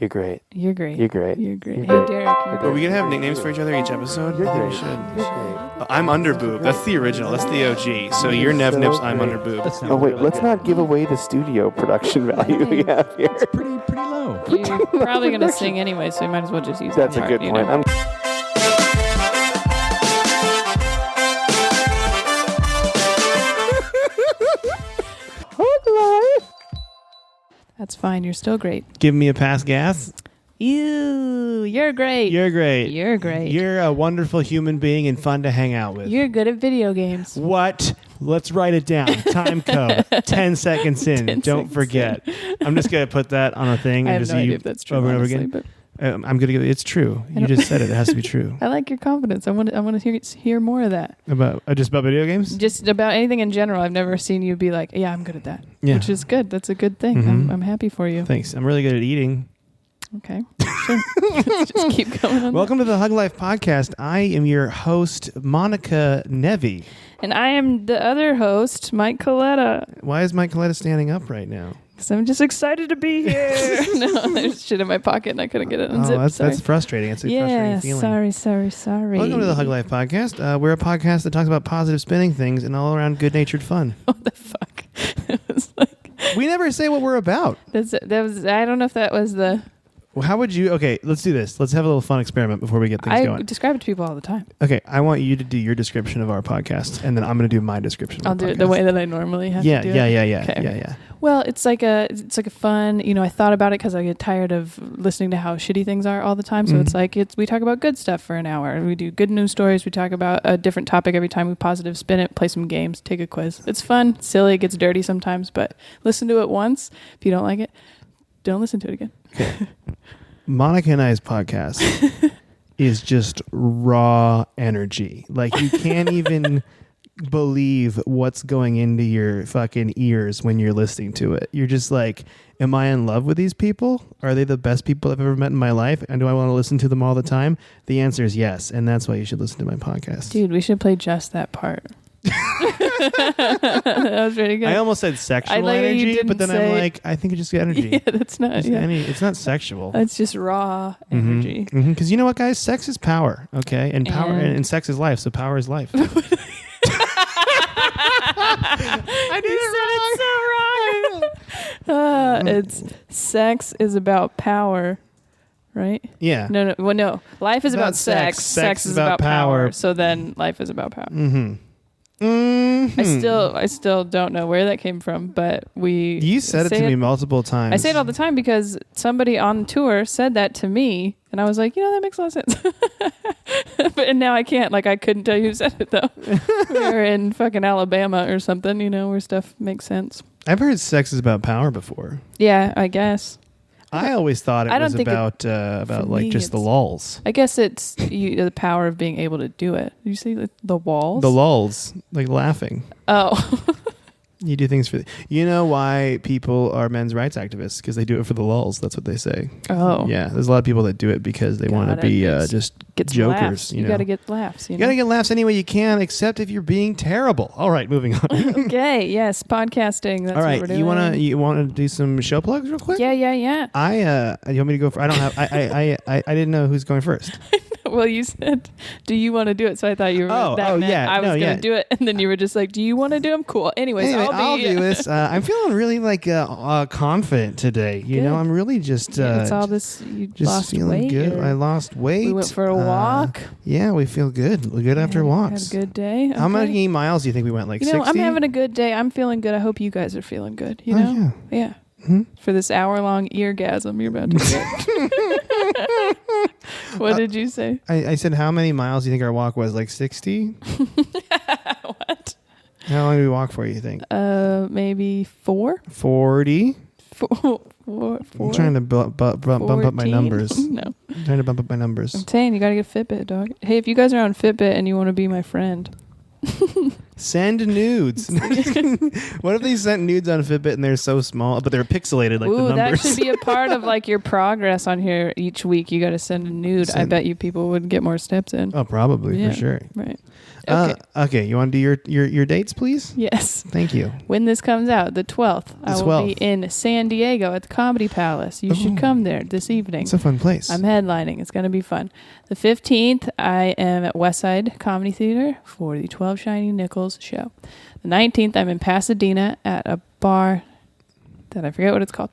You're great. You're great. You're great. You're great. You're Hey, great. Derek. Are we gonna have nicknames for each other each episode? You're I think great. we should. You're great. I'm Underboob. That's the original. That's the OG. So you're Nev Nips. I'm great. Underboob. Oh wait, let's not give away the studio production value we have here. Pretty low. You're probably going to sing anyway, so you might as well just use That's that a part, good you point. know? That's fine. You're still great. Give me a pass, gas. You're great. You're great. You're great. You're a wonderful human being and fun to hang out with. You're good at video games. What? Let's write it down. Time code. 10 seconds in. 10 Don't seconds forget. I'm just going to put that on a thing I and have just no idea you if that's true, over and over honestly, again. but I'm going to give it. It's true. You just said it. It has to be true. I like your confidence. I want to hear more of that. About just about video games? Just about anything in general. I've never seen you be like, yeah, I'm good at that. Yeah. Which is good. That's a good thing. Mhm. I'm happy for you. Thanks. I'm really good at eating. Okay. Sure. Let's just keep going on. Welcome to the Hug Life Podcast. I am your host, Monica Nevi. And I am the other host, Mike Coletta. Why is Mike Coletta standing up right now? Because I'm just excited to be here. No, there's shit in my pocket and I couldn't get it unzipped. Oh, that's Sorry. frustrating. It's a frustrating feeling. Sorry. Welcome to the Hug Life Podcast. We're a podcast that talks about positive spinning things and all around good-natured fun. What the fuck? It was like, We never say what we're about. that was. I don't know if that was the. Well, how would you... Okay, let's do this. Let's have a little fun experiment before we get things I going. describe it to people all the time. Okay, I want you to do your description of our podcast, and then I'm going to do my description of I'll our do podcast. it the way that I normally have to do it. Yeah. Okay. Yeah. Well, it's like a fun, I thought about it because I get tired of listening to how shitty things are all the time. So it's like, we talk about good stuff for an hour. We do good news stories. We talk about a different topic every time. We positive spin it, play some games, take a quiz. It's fun, silly, it gets dirty sometimes, but listen to it once. If you don't like it, don't listen to it again. Okay. Monica and I's podcast is just raw energy. Like, you can't even believe what's going into your fucking ears when you're listening to it. You're just like, am I in love with these people? Are they the best people I've ever met in my life? And do I want to listen to them all the time? The answer is yes. And that's why you should listen to my podcast. Dude, we should play just that part. That was pretty good. I almost said sexual I like that you energy, didn't but then I'm say- like, I think it's just energy. Yeah, that's not. It's, it's not sexual. That's just raw energy. Because you know what, guys? Sex is power, okay? And power and sex is life, so power is life. I did it so wrong. It's sex is about power, right? Yeah. No. Well, no. Life is about sex. Sex is about power. So then life is about power. Mm-hmm. I still don't know where that came from, but You said it to me multiple times. I say it all the time because somebody on tour said that to me, and I was like, that makes a lot of sense. And now I can't. Like, I couldn't tell you who said it, though. We were in fucking Alabama or something, where stuff makes sense. I've heard sex is about power before. Yeah, I guess. I always thought it was about like me, just the lulls. I guess it's the power of being able to do it. Did you say the walls? The lulls, like laughing. Oh. You do things for... You know why people are men's rights activists? Because they do it for the lulls. That's what they say. Oh. Yeah, there's a lot of people that do it because they want to be just jokers. Laughs. You got to get laughs. You got to get laughs any way you can, except if you're being terrible. All right, moving on. Okay, yes, podcasting. That's all right, what we're doing. you wanna do some show plugs real quick? Yeah. You want me to go? I don't have. I didn't know who's going first. Well, you said, "Do you want to do it?" So I thought you were. I was going to do it, and then you were just like, "Do you want to do them?" Cool. Anyways, anyway, I'll do this. I'm feeling really confident today. You know, I'm really just. It's all this. You just lost feeling weight. good. I lost weight. We went for a walk. Yeah, we feel good. We're good after walks. Had a good day. Okay. How many miles do you think we went? Like 60? I'm having a good day. I'm feeling good. I hope you guys are feeling good. You know? Yeah. Mm-hmm. For this hour-long eargasm you're about to get. What did you say? I said, how many miles do you think our walk was? Like 60? What? How long did we walk for, you think? Maybe 4? 40? 4. I'm trying to bump up my numbers. No. I'm trying to bump up my numbers. I'm saying you got to get Fitbit, dog. Hey, if you guys are on Fitbit and you want to be my friend. Send nudes. What if they sent nudes on Fitbit and they're so small, but they're pixelated like the Ooh, numbers? that should be a part of like your progress on here each week. You got to send a nude. I bet you people would get more steps in. Oh, probably for sure. Right. Okay. You want to do your dates, please? Yes. Thank you. When this comes out, the 12th, I will be in San Diego at the Comedy Palace. You should come there this evening. It's a fun place. I'm headlining. It's going to be fun. The 15th, I am at Westside Comedy Theater for the 12 Shiny Nickels show. The 19th, I'm in Pasadena at a bar that I forget what it's called.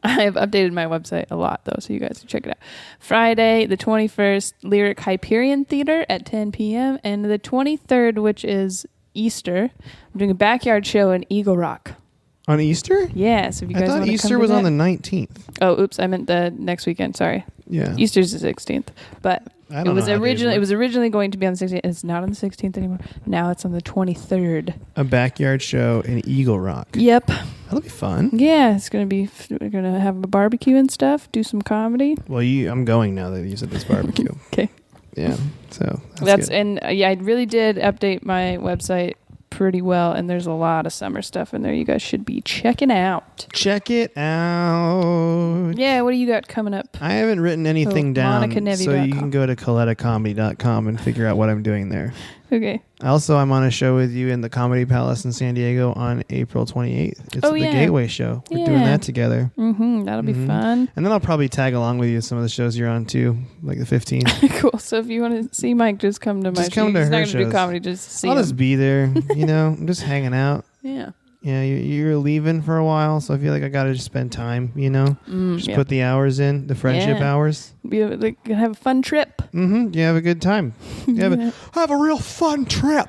I have updated my website a lot, though, so you guys can check it out. Friday, the 21st, Lyric Hyperion Theater at 10 p.m. And the 23rd, which is Easter, I'm doing a backyard show in Eagle Rock. On Easter? Yeah, so if you guys want to come to Easter was on the 19th. Oh, oops, I meant the next weekend. Sorry. Yeah. Easter's the 16th. But I don't know how days work. It was originally going to be on the 16th. It's not on the 16th anymore. Now it's on the 23rd. A backyard show in Eagle Rock. Yep. That'll be fun. Yeah, it's going to be, we're going to have a barbecue and stuff, do some comedy. Well, I'm going now that you said this barbecue. Okay. Yeah. So that's good. And I really did update my website pretty well, and there's a lot of summer stuff in there you guys should be checking out. Check it out. Yeah, what do you got coming up? I haven't written anything down, so you can go to colettacomedy.com and figure out what I'm doing there. Okay. Also, I'm on a show with you in the Comedy Palace in San Diego on April 28th. It's the Gateway show. We're doing that together. That'll be fun. And then I'll probably tag along with you some of the shows you're on too, like the 15th. Cool. So if you want to see Mike, just come to my show. Come to He's her not going to do shows. comedy, just see him. I'll just be there. I'm just hanging out. Yeah. Yeah, you're leaving for a while, so I feel like I got to just spend time, just put the hours in, the friendship hours. Have a fun trip. You have a good time. Have a real fun trip.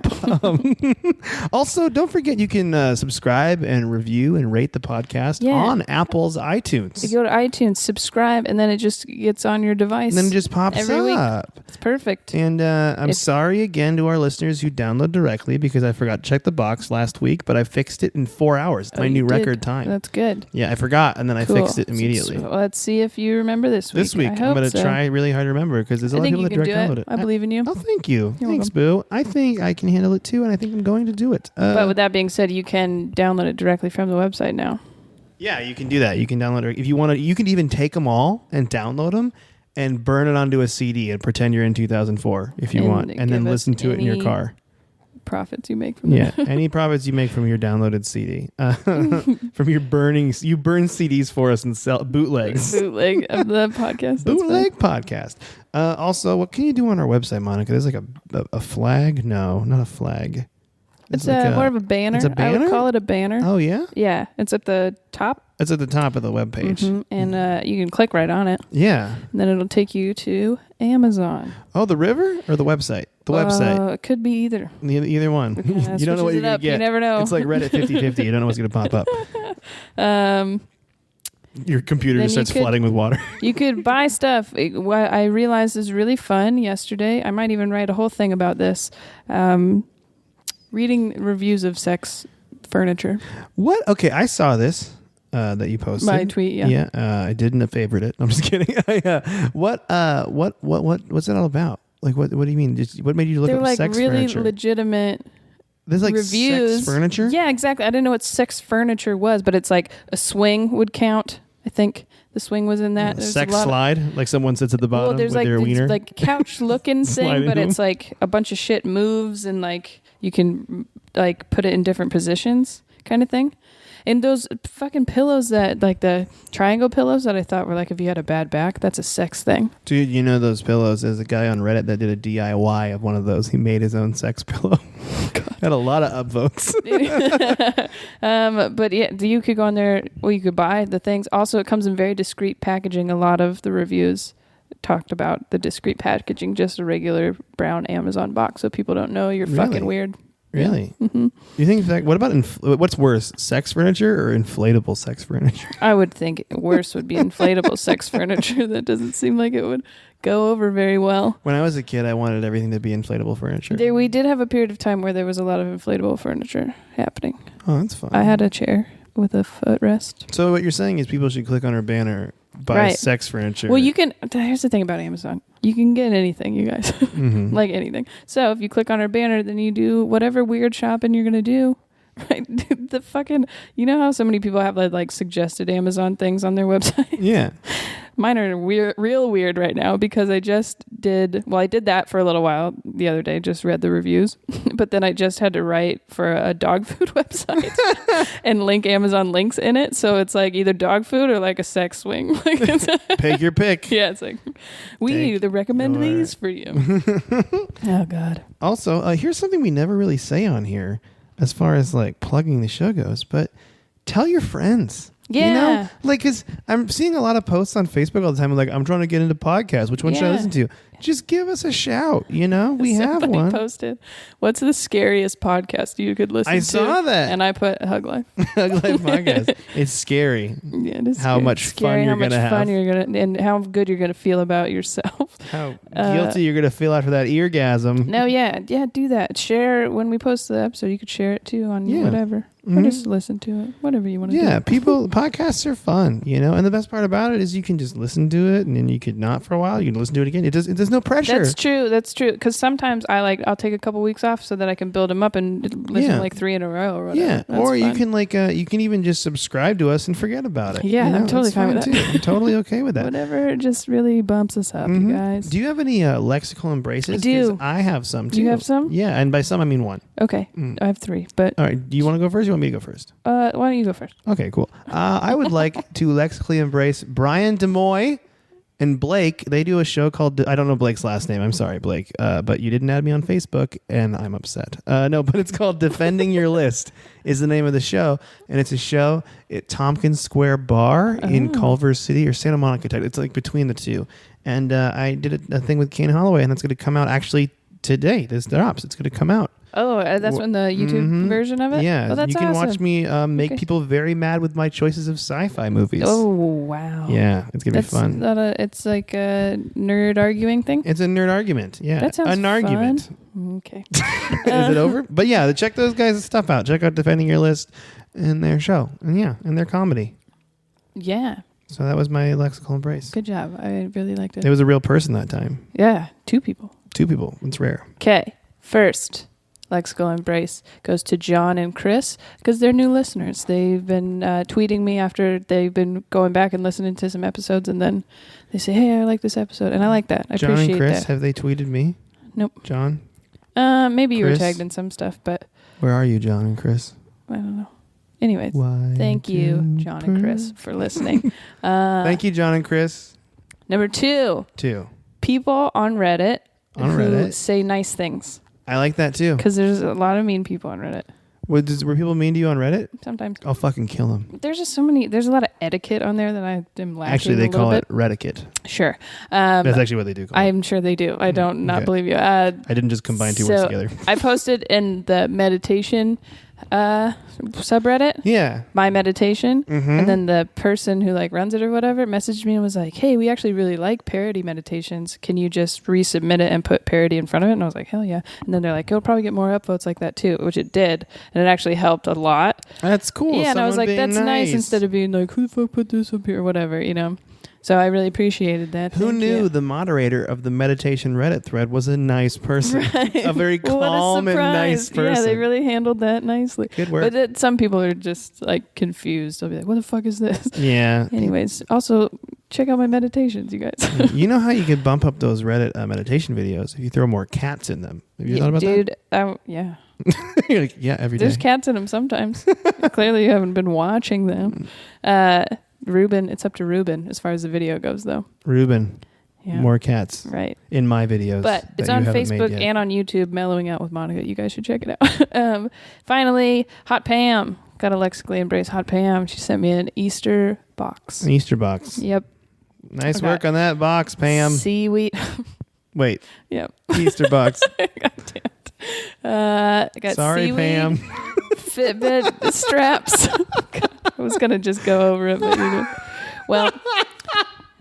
Also, don't forget you can subscribe and review and rate the podcast on Apple's iTunes. You go to iTunes, subscribe, and then it just gets on your device. And then it just pops every up. Week. It's perfect. And I'm sorry again to our listeners who download directly because I forgot to check the box last week, but I fixed it in 4 hours. My new record time. That's good. Yeah, I I and then I fixed it immediately. So let's see if you remember this week. This week, I'm going to try really hard to remember because there's a lot of people that direct download it. I believe in you. Oh, thank you. Thanks, Boo. I think I can handle it too, and I think I'm going to do it. But with that being said, you can download it directly from the website now. Yeah, you can do that. You can download it if you want to. You can even take them all and download them and burn it onto a CD and pretend you're in 2004 if you want, and then listen to it in your car. Profits you make from it. Any profits you make from your downloaded CD, from your burning. You burn CDs for us and sell bootlegs. Bootleg of the podcast. Bootleg podcast. Also, what can you do on our website, Monica? There's like a flag. No, not a flag. It's like more of a banner. It's a banner? I would call it a banner. Oh, yeah? Yeah. It's at the top. It's at the top of the webpage. And you can click right on it. Yeah. And then it'll take you to Amazon. Oh, the river or the website? The website. It could be either. Either one. You don't know what you're going to get. You never know. It's like Reddit 50-50. You don't know what's going to pop up. Your computer just starts flooding with water. You could buy stuff. What I realized is really fun yesterday. I might even write a whole thing about this. Reading reviews of sex furniture. What? Okay, I saw this that you posted. My tweet, yeah. Yeah, I didn't favorite it. I'm just kidding. What's it all about? Like, what do you mean? What made you look up sex really furniture? They're like really legitimate. There's like reviews. Sex furniture? Yeah, exactly. I didn't know what sex furniture was, but it's like a swing would count. I think the swing was in that. Sex slide? Like someone sits at the bottom with their wiener? There's like a couch-looking thing, but it's like a bunch of shit moves and like you can like put it in different positions kind of thing. And those fucking pillows that, like the triangle pillows that I thought were like if you had a bad back, that's a sex thing. Dude, you know those pillows? There's a guy on Reddit that did a DIY of one of those. He made his own sex pillow. Had a lot of upvotes. But yeah, you could go on there, well, you could buy the things. Also, it comes in very discreet packaging. A lot of the reviews talked about the discreet packaging, just a regular brown Amazon box, so people don't know you're fucking weird. Really? Yeah. Mm-hmm. You think that? What about what's worse, sex furniture or inflatable sex furniture? I would think worse would be inflatable sex furniture. That doesn't seem like it would go over very well. When I was a kid, I wanted everything to be inflatable furniture. We did have a period of time where there was a lot of inflatable furniture happening. Oh, that's fun. I had a chair with a footrest. So what you're saying is people should click on our banner, buy sex furniture. Well, you can. Here's the thing about Amazon. You can get anything, you guys. Mm-hmm. Like anything. So if you click on our banner, then you do whatever weird shopping you're going to do. Right? The fucking, you know how so many people have like suggested Amazon things on their website? Yeah. Mine are real weird right now because I did that for a little while the other day, just read the reviews, but then I just had to write for a dog food website and link Amazon links in it. So it's like either dog food or like a sex swing. Pick your pick. Yeah, it's like, we either recommend these for you. Oh, God. Also, here's something we never really say on here as far as like plugging the show goes, but tell your friends. Yeah. You know, like, because I'm seeing a lot of posts on Facebook all the time. Like, I'm trying to get into podcasts. Which one should I listen to? Just give us a shout. You know, we have one. Posted, what's the scariest podcast you could listen to? I saw that. And I put Hug Life. Hug Life podcast. It's scary. Yeah, it is how scary. much fun you're going to have. And how good you're going to feel about yourself. How guilty you're going to feel after that eargasm. No, yeah, do that. Share when we post the episode. You could share it too on whatever. Mm-hmm. Or just listen to it. Whatever you want to do. Yeah, podcasts are fun, you know, and the best part about it is you can just listen to it and then you could not for a while. You can listen to it again. There's no pressure. That's true. Because sometimes I'll take a couple weeks off so that I can build them up and listen like 3 in a row or whatever. Yeah, That's or fun. you can you can even just subscribe to us and forget about it. Yeah, you know, I'm totally fine with that. Too. I'm totally okay with that. Whatever just really bumps us up, you guys. Do you have any lexical embraces? I do. 'Cause I have some too. Do you have some? Yeah, and by some I mean one. Okay, I have 3. But all right, do you want to go first? Or you want me to go first? why don't you go first? Okay, cool. I would like to lexically embrace Brian DeMoy and Blake. They do a show called, I don't know Blake's last name. I'm sorry, Blake. But you didn't add me on Facebook, and I'm upset. No, but it's called Defending Your List is the name of the show. And it's a show at Tompkins Square Bar in Culver City or Santa Monica. It's like between the two. And I did a thing with Kane Holloway, and that's going to come out actually today. This drops. It's going to come out. Oh, that's when the YouTube version of it? Yeah, oh, that's you can awesome. watch me make people very mad with my choices of sci-fi movies. Oh, wow. Yeah, it's going to be fun. It's like a nerd arguing thing? It's a nerd argument. Yeah, that sounds an argument. Okay. Is it over? But yeah, check those guys' stuff out. Check out Defending Your List and their show. And their comedy. Yeah. So that was my lexical embrace. Good job. I really liked it. It was a real person that time. Yeah, 2 people. 2 people. It's rare. Okay, first lexical embrace goes to John and Chris because they're new listeners. They've been tweeting me after they've been going back and listening to some episodes, and then they say, "Hey, I like this episode," and I like that. I John appreciate and Chris, that. have they tweeted me? Nope. John? Maybe you were Chris? tagged in some stuff, but Where are you, John and Chris? I don't know. Anyways, Why thank you, do John and Chris, for listening. Thank you, John and Chris. Number 2, 2. people on Reddit On who Reddit? say nice things. I like that too. Because there's a lot of mean people on Reddit. Were people mean to you on Reddit? Sometimes. I'll fucking kill them. There's just so many. There's a lot of etiquette on there that I am lacking. Actually, they a little call bit. it Reddicate. Sure. That's actually what they do call it. I'm sure they do. I don't not Okay. believe you. I didn't just combine 2 words together. I posted in the meditation subreddit Yeah. my meditation, Mm-hmm. and then the person who like runs it or whatever messaged me and was like, "Hey, we actually really like parody meditations. Can you just resubmit it and put parody in front of it?" And I was like, "Hell yeah!" And then they're like, "It'll probably get more upvotes like that too," which it did, and it actually helped a lot. That's cool. Yeah, and I was Someone like, being "That's nice," instead of being like, "Who the fuck put this up here?" or whatever, you know. So I really appreciated that. Who Thank knew you. the moderator of the meditation Reddit thread was a nice person? Right. A very What a calm and nice surprise. person. Yeah, they really handled that nicely. Good work. But some people are just like confused. They'll be like, "What the fuck is this?" Yeah. Anyways, also check out my meditations, you guys. You know how you could bump up those Reddit meditation videos if you throw more cats in them? Have you thought about dude, yeah. that? You're like, yeah, every day. There's cats in them sometimes. Clearly, you haven't been watching them. Ruben, it's up to Ruben as far as the video goes, though. Ruben, Yeah. more cats Right. in my videos. But it's that on you haven't made Facebook yet. and on YouTube, Mellowing Out with Monica. You guys should check it out. Finally, Hot Pam. Got to lexically embrace Hot Pam. She sent me an Easter box. An Easter box. Yep. Nice Okay. work on that box, Pam. Seaweed. Wait, Yep. Easter box. God damn it. I got Sorry, seaweed, Pam. Fitbit straps. I was going to just go over it, but you did. Well,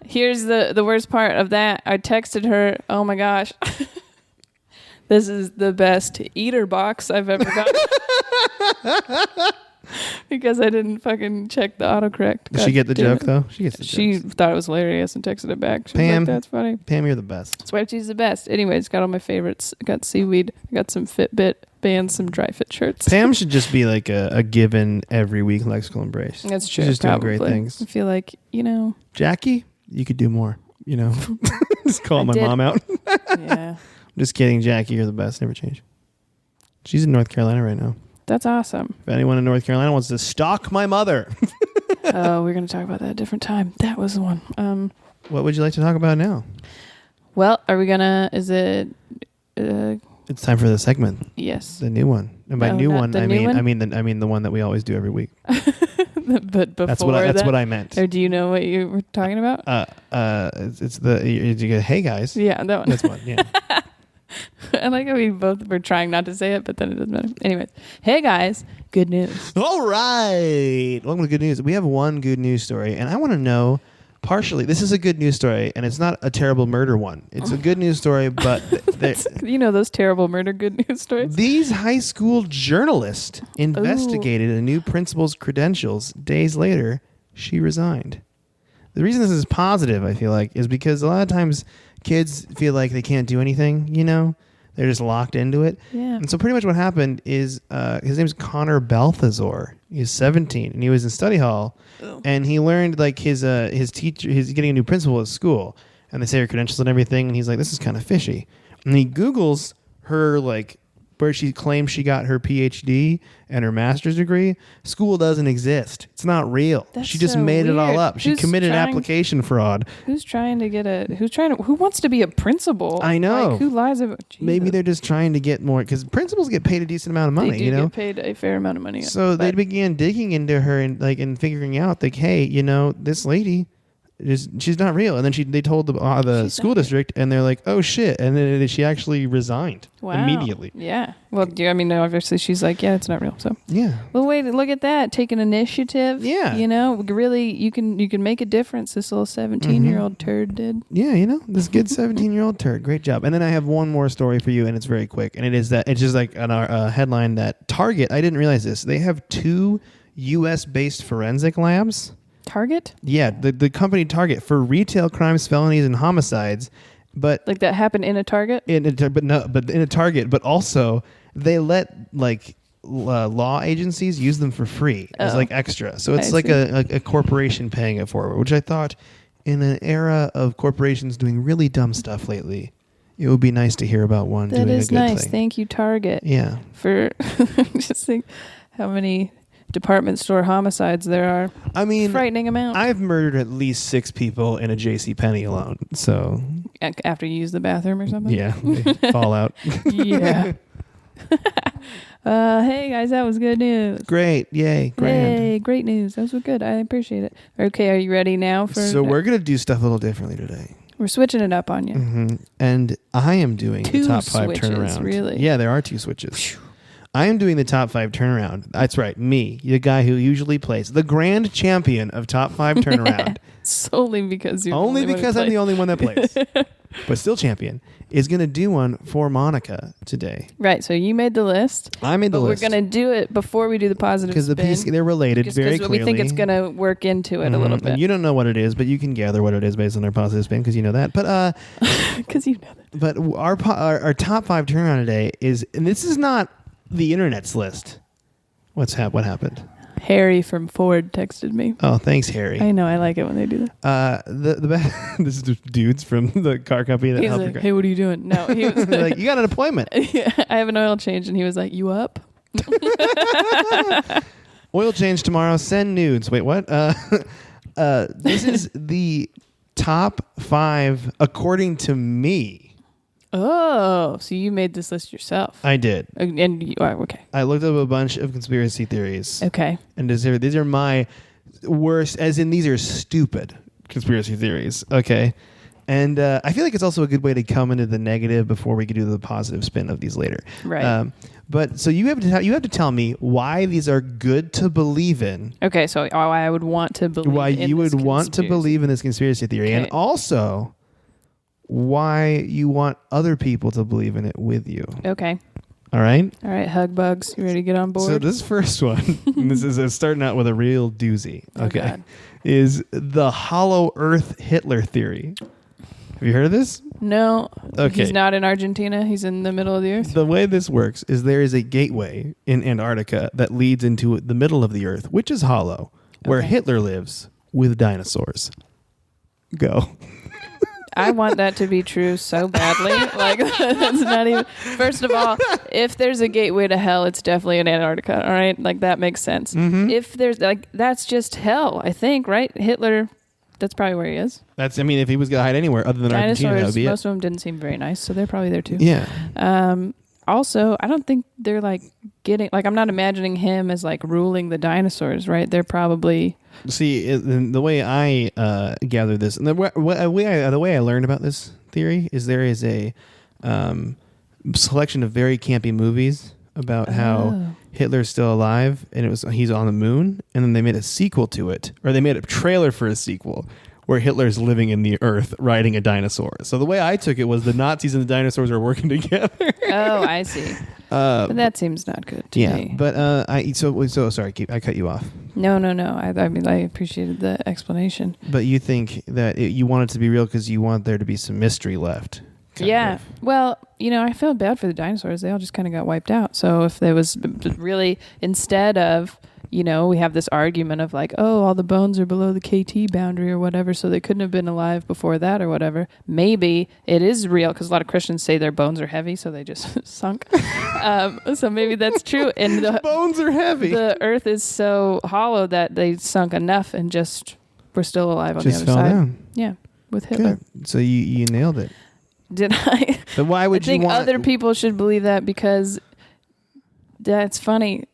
here's the worst part of that. I texted her, "Oh my gosh, this is the best eater box I've ever gotten." because I didn't fucking check the autocorrect. Did she get the joke though? She gets the She jokes. thought it was hilarious and texted it back. She was Pam, like, that's funny. Pam, you're the best. Swear she's the best. Anyways, got all my favorites. I got seaweed. I got some Fitbit bands, some dry fit shirts. Pam should just be like a given every week lexical embrace. That's true. She's just probably. doing great things. I feel like, Jackie, you could do more. Just call my did. mom out. yeah. Just kidding, Jackie. You're the best. Never change. She's in North Carolina right now. That's awesome. If anyone in North Carolina wants to stalk my mother, Oh, we're going to talk about that at a different time. That was the one. what would you like to talk about now? Well, are we going to, is it, It's time for the segment, yes. the new one. And by No, new not one, the I new mean, one? I mean the one that we always do every week. But before That's what I meant. Or do you know what you were talking about? It's the you go, hey guys. Yeah, that one. That's one. Yeah. I like how we both were trying not to say it, but then it doesn't matter. Anyways, hey guys, good news. All right. Welcome to Good News. We have one good news story, and I want to know partially. This is a good news story, and it's not a terrible murder one. It's a good news story, but Those terrible murder good news stories. these high school journalists investigated a new principal's credentials. Days later, she resigned. The reason this is positive, I feel like, is because a lot of times kids feel like they can't do anything, They're just locked into it. Yeah. And so pretty much what happened is his name's Connor Balthazar. He's 17, and he was in study hall, and he learned like his teacher, he's getting a new principal at school, and they say her credentials and everything, and he's like, this is kind of fishy. And he Googles her like where she claims she got her PhD and her master's degree. School doesn't exist. It's not real. That's she just so made it all weird. up. She Who's committed trying- application fraud. Who wants to be a principal? I know. Like, who lies about? Jesus. Maybe they're just trying to get more, because principals get paid a decent amount of money. They do get paid a fair amount of money. So they began digging into her and figuring out like, hey, this lady, she's not real. And then they told the school district, and they're like, oh shit. And then she actually resigned immediately. Yeah. Well, obviously she's like, yeah, it's not real. So Yeah. well, wait, look at that, take an initiative. Yeah. Really, you can make a difference. This little 17-year-old turd did. Yeah, this good 17-year-old turd. Great job. And then I have one more story for you, and it's very quick. And it is that it's just like on our headline that Target, I didn't realize this, they have 2 U.S.-based forensic labs. Target? Yeah, the company Target for retail crimes, felonies, and homicides. But Like that happened in a Target? in a Target, but also they let like law agencies use them for free as like extra. So it's I like see. a corporation paying it forward, which I thought in an era of corporations doing really dumb stuff lately, it would be nice to hear about one That doing is a good nice. thing. Thank you, Target. Yeah. For just think how many department store homicides there are. I mean, Frightening amount. I've murdered at least 6 people in a JCPenney alone. So After you use the bathroom or something? yeah, they fall out. Yeah. Hey guys, that was good news. Great. Yay. Grand. Hey, great news. That was good. I appreciate it. Okay, are you ready now for So we're going to do stuff a little differently today. We're switching it up on you. Mm-hmm. And I am doing 2 the top 5 switches, turnaround. really? Yeah, there are 2 switches. I am doing the top 5 turnaround. That's right. Me, the guy who usually plays the grand champion of top 5 turnaround. Solely because you're Only the only one because who I'm the plays. only one that plays. But still champion. Is going to do one for Monica today. Right, so you made the list. I made the But list. we're going to do it before we do the positive Because spin. they're related Just very 'cause clearly. we think it's going to work into it a little Mhm. bit. And you don't know what it is, but you can gather what it is based on our positive spin because you know that. But Because you know that. But our top 5 turnaround today is, and this is not the internet's list. What happened? Harry from Ford texted me. Oh, thanks, Harry. I know, I like it when they do that. This is the dudes from the car company that He's helped like, your hey, what are you doing? No, he was They're like, you got an appointment. yeah, I have an oil change, and he was like, you up? Oil change tomorrow. Send nudes. Wait, what? This is the top 5 according to me. Oh, so you made this list yourself. I did. And you are, okay. I looked up a bunch of conspiracy theories. Okay. And these are my worst, as in these are stupid conspiracy theories. Okay. And I feel like it's also a good way to come into the negative before we can do the positive spin of these later. Right. But so you have to tell me why these are good to believe in. Okay, so why I would want to believe Why in you this would want to conspiracy. believe in this conspiracy theory. Okay. And also why you want other people to believe in it with you. Okay. All right? All right, hug bugs. You ready to get on board? So this first one, and this is starting out with a real doozy, okay, God. is the hollow earth Hitler theory. Have you heard of this? No. Okay. He's not in Argentina. He's in the middle of the earth. The way this works is there is a gateway in Antarctica that leads into the middle of the earth, which is hollow, where Okay. Hitler lives with dinosaurs. Go. I want that to be true so badly. Like, that's not even. First of all, if there's a gateway to hell, it's definitely in Antarctica. All right, like that makes sense. Mm-hmm. If there's like, that's just hell. I think, right? Hitler. That's probably where he is. I mean, if he was going to hide anywhere other than Argentina, that would Dinosaurs. be Most it. of them didn't seem very nice, so they're probably there too. Yeah. Also, I don't think they're like getting. Like, I'm not imagining him as like ruling the dinosaurs. Right? They're probably. See, the way I gather this, and the way I learned about this theory is there is a selection of very campy movies about how Hitler's still alive, and he's on the moon, and then they made a sequel to it, or they made a trailer for a sequel where Hitler's living in the earth riding a dinosaur. So the way I took it was the Nazis and the dinosaurs are working together. Oh, I see. But that seems not good to me. But so sorry, I cut you off. No. I mean, I appreciated the explanation. But you think that you want it to be real because you want there to be some mystery left. kind of. Well, I feel bad for the dinosaurs. They all just kind of got wiped out. So if there was really, instead of, we have this argument of like, oh, all the bones are below the KT boundary or whatever, so they couldn't have been alive before that or whatever. Maybe it is real because a lot of Christians say their bones are heavy, so they just sunk. So maybe that's true. And the bones are heavy. The earth is so hollow that they sunk enough and just were still alive on just the other fell side. down. Yeah, with Hitler. Good. So you nailed it. Did I? But why would I think you want other people should believe that because that's funny.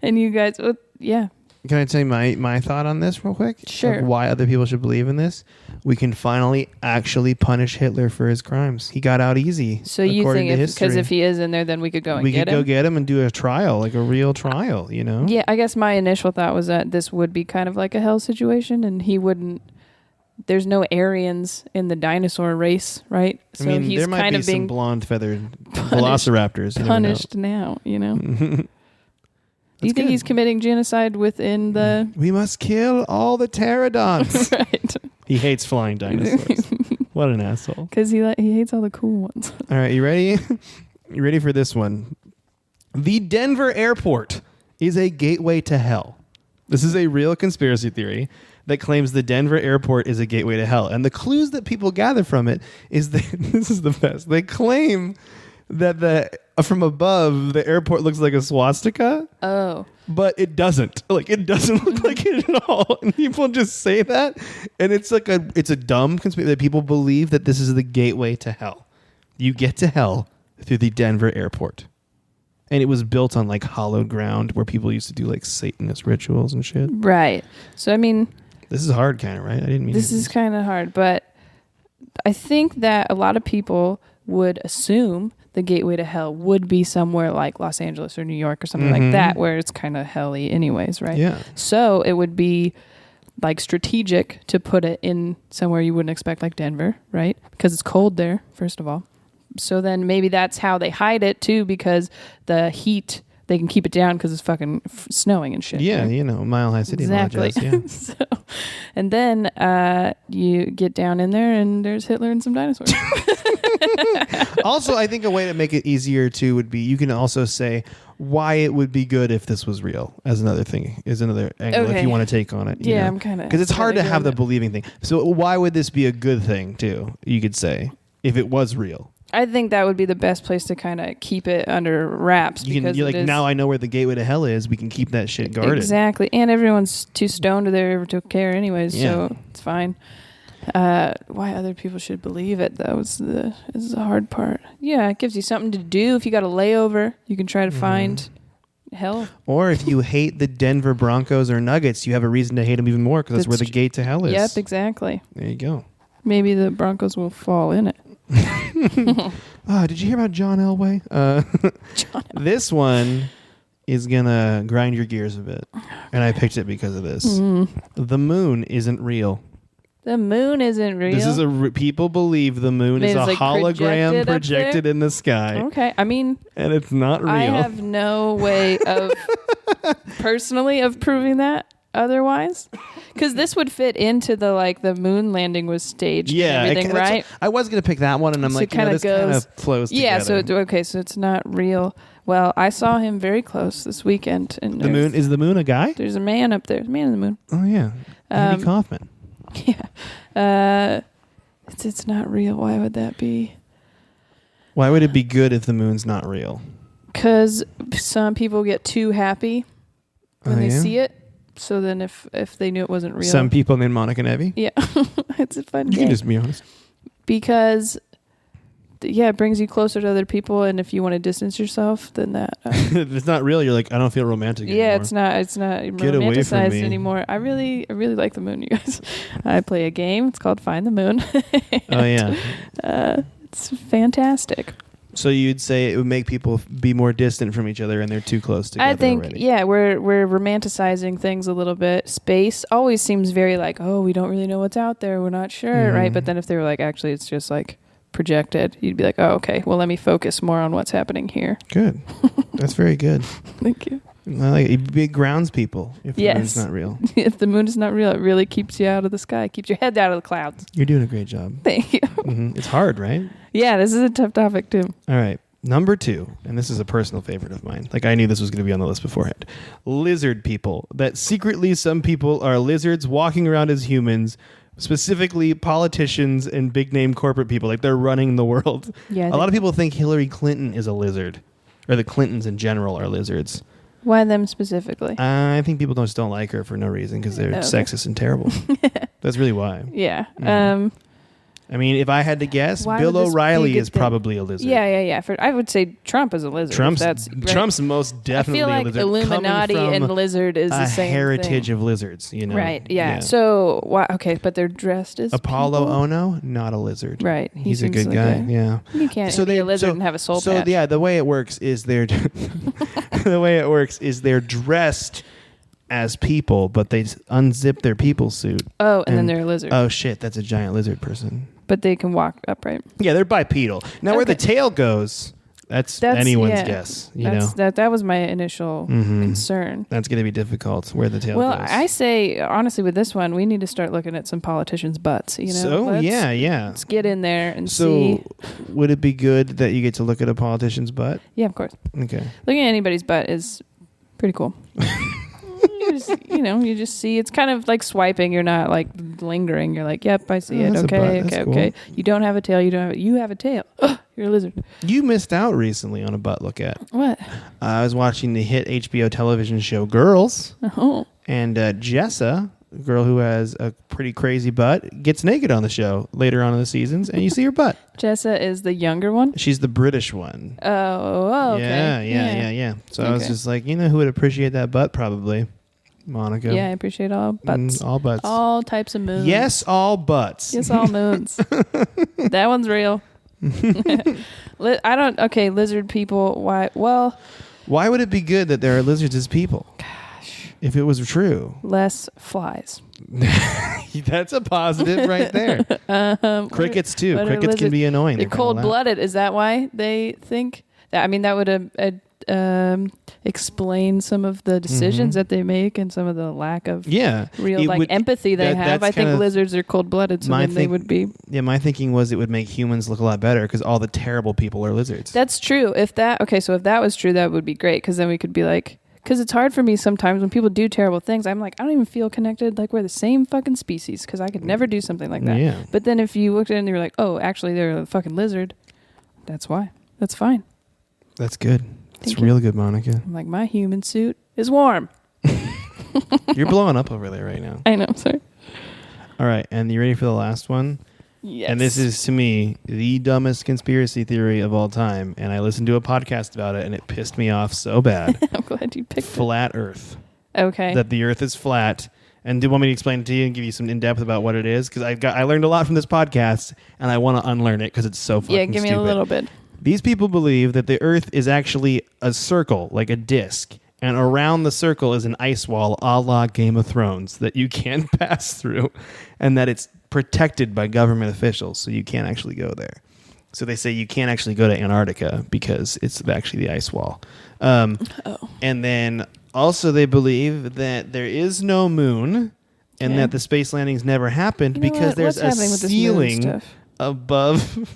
And you guys, yeah. Can I tell you my thought on this real quick? Sure. Of why other people should believe in this? We can finally actually punish Hitler for his crimes. He got out easy. So you according think to because history. if he is in there, then we could go and we get could him? go get him and do a trial, like a real trial, Yeah, I guess my initial thought was that this would be kind of like a hell situation, and he wouldn't. There's no Aryans in the dinosaur race, right? So I mean, he's there might kind be of some being blonde feathered velociraptors. You never know. punished now. Do you think good. he's committing genocide within the? We must kill all the pterodons. Right. He hates flying dinosaurs. What an asshole. Because he hates all the cool ones. All right, you ready? You ready for this one? The Denver airport is a gateway to hell. This is a real conspiracy theory that claims the Denver airport is a gateway to hell. And the clues that people gather from it is that this is the best. They claim that from above the airport looks like a swastika. Oh. But it doesn't. Like, it doesn't look like it at all. And people just say that. And it's like it's a dumb conspiracy that people believe that this is the gateway to hell. You get to hell through the Denver airport. And it was built on like hallowed ground where people used to do like Satanist rituals and shit. Right. So, I mean, This is hard kind of, right? I didn't mean this is kind of hard, but I think that a lot of people would assume the gateway to hell would be somewhere like Los Angeles or New York or something like that, where it's kind of helly anyways, right? Yeah. So it would be like strategic to put it in somewhere you wouldn't expect, like Denver, right? Because it's cold there, first of all. So then maybe that's how they hide it too, because the heat, they can keep it down because it's fucking snowing and shit. Yeah, right? Mile High City. Exactly. Yeah. So, and then you get down in there and there's Hitler and some dinosaurs. Also, I think a way to make it easier too would be you can also say why it would be good if this was real as another thing, is another angle if Okay. you want to take on it. Yeah, I'm kind of... Because it's hard to have the believing thing. So why would this be a good thing too, you could say, if it was real? I think that would be the best place to kind of keep it under wraps. You're like, now I know where the gateway to hell is. We can keep that shit guarded. Exactly. And everyone's too stoned there to care anyways, so it's fine. Why other people should believe it, though, is the hard part. Yeah, it gives you something to do. If you got a layover, you can try to find hell. Or if you hate the Denver Broncos or Nuggets, you have a reason to hate them even more because that's where the gate to hell is. Yep, exactly. There you go. Maybe the Broncos will fall in it. Did you hear about John Elway? This one is gonna grind your gears a bit, and I picked it because of this. The moon isn't real. The moon isn't real. This is people believe the moon is a like hologram projected in the sky. Okay, I mean, and it's not real. I have no way of personally of proving that otherwise, because this would fit into the moon landing was staged. Yeah, and everything, right? I was gonna pick that one, and I'm So like, this kind of flows together. Yeah, so it's not real. Well, I saw him very close this weekend. And the moon is the moon a guy? There's a man up there. There's a man in the moon. Oh yeah, Andy Kaufman. Yeah, it's not real. Why would that be? Why would it be good if the moon's not real? Because some people get too happy when they see it. So then, if they knew it wasn't real, some people named Monica and Evie. Yeah, it's a fun You game. can just be honest. Because it brings you closer to other people, and if you want to distance yourself, then that if it's not real, you're like, I don't feel romantic anymore. yeah, it's not Get away from romanticized me. anymore. I really like the moon, you guys. I play a game. It's called Find the Moon. Oh yeah, it's fantastic. So you'd say it would make people be more distant from each other, and they're too close together. I think already. we're romanticizing things a little bit. Space always seems very like, oh, we don't really know what's out there. We're not sure, right? But then if they were like, actually, it's just like projected, you'd be like, oh, okay, well, let me focus more on what's happening here. Good. That's very good. Thank you. I like it. It grounds people if the moon's not real. If the moon is not real, it really keeps you out of the sky, keeps your head out of the clouds. You're doing a great job. Thank you. It's hard, right? Yeah, this is a tough topic too. All right. Number 2, and this is a personal favorite of mine. Like, I knew this was going to be on the list beforehand. Lizard people. That secretly some people are lizards walking around as humans, specifically politicians and big name corporate people. Like, they're running the world. Yeah, a lot of people think Hillary Clinton is a lizard, or the Clintons in general are lizards. Why them specifically? I think people just don't like her for no reason because they're sexist and terrible. That's really why. Yeah. I mean, if I had to guess, Why Bill would this be a O'Reilly good is thing? probably a lizard. Yeah. I would say Trump is a lizard. Trump's Trump's most definitely I feel like a lizard. Illuminati coming from and lizard is the same heritage thing. of lizards, you know. Right. Yeah. So why? Okay, but they're dressed as Apollo people? Ono, not a lizard. Right. He's a seems good like guy. Yeah. You can't be a lizard and have a soul patch. Yeah, the way it works is they're they're dressed as people, but they unzip their people suit. Oh, and then they're a lizard. Oh shit, that's a giant lizard person. But they can walk upright. Yeah, they're bipedal. Now where the tail goes, that's anyone's guess. You know, that was my initial concern. That's going to be difficult where the tail Well, goes. I say honestly, with this one, we need to start looking at some politicians' butts. You know, So yeah. Let's get in there and see. So, would it be good that you get to look at a politician's butt? Yeah, of course. Okay. Looking at anybody's butt is pretty cool. You just see. It's kind of like swiping. You're not like lingering. You're like, yep, I see it. That's a butt. Okay, That's okay. cool. You don't have a tail. You have a tail. You're a lizard. You missed out recently on a butt look at. What? I was watching the hit HBO television show Girls, Oh. and Jessa, a girl who has a pretty crazy butt, gets naked on the show later on in the seasons, and you see her butt. Jessa is the younger one. She's the British one. Oh, okay. Yeah. So I was just like, you know who would appreciate that butt? Probably Monica. Yeah, I appreciate all butts. All butts. All types of moons. Yes, all butts. Yes, all moons. That one's real. Lizard people. Why? Well, why would it be good that there are lizards as people? Gosh. If it was true. Less flies. That's a positive right there. Crickets too. Crickets can be annoying. They're cold-blooded. Is that why they think that? I mean, that would explain some of the decisions that they make and some of the lack of real empathy they have. I think lizards are cold-blooded, so then they would be. Yeah, my thinking was it would make humans look a lot better because all the terrible people are lizards. That's true. So if that was true, that would be great because then we could be like. Because it's hard for me sometimes when people do terrible things. I'm like, I don't even feel connected. Like we're the same fucking species because I could never do something like that. Yeah. But then if you looked at it and you were like, oh, actually they're a fucking lizard. That's why. That's fine. That's good. It's real good, Monica. I'm like, my human suit is warm. You're blowing up over there right now. I know. Sorry. All right. And you ready for the last one? Yes. And this is, to me, the dumbest conspiracy theory of all time. And I listened to a podcast about it, and it pissed me off so bad. I'm glad you picked Flat Earth. Okay. That the Earth is flat. And do you want me to explain it to you and give you some in-depth about what it is? Because I learned a lot from this podcast, and I want to unlearn it because it's so fucking stupid. Yeah, give me a little bit. These people believe that the Earth is actually a circle, like a disc. And around the circle is an ice wall a la Game of Thrones that you can't pass through. And that it's protected by government officials, so you can't actually go there. So they say you can't actually go to Antarctica because it's actually the ice wall. And then also they believe that there is no moon and that the space landings never happened because there's a ceiling above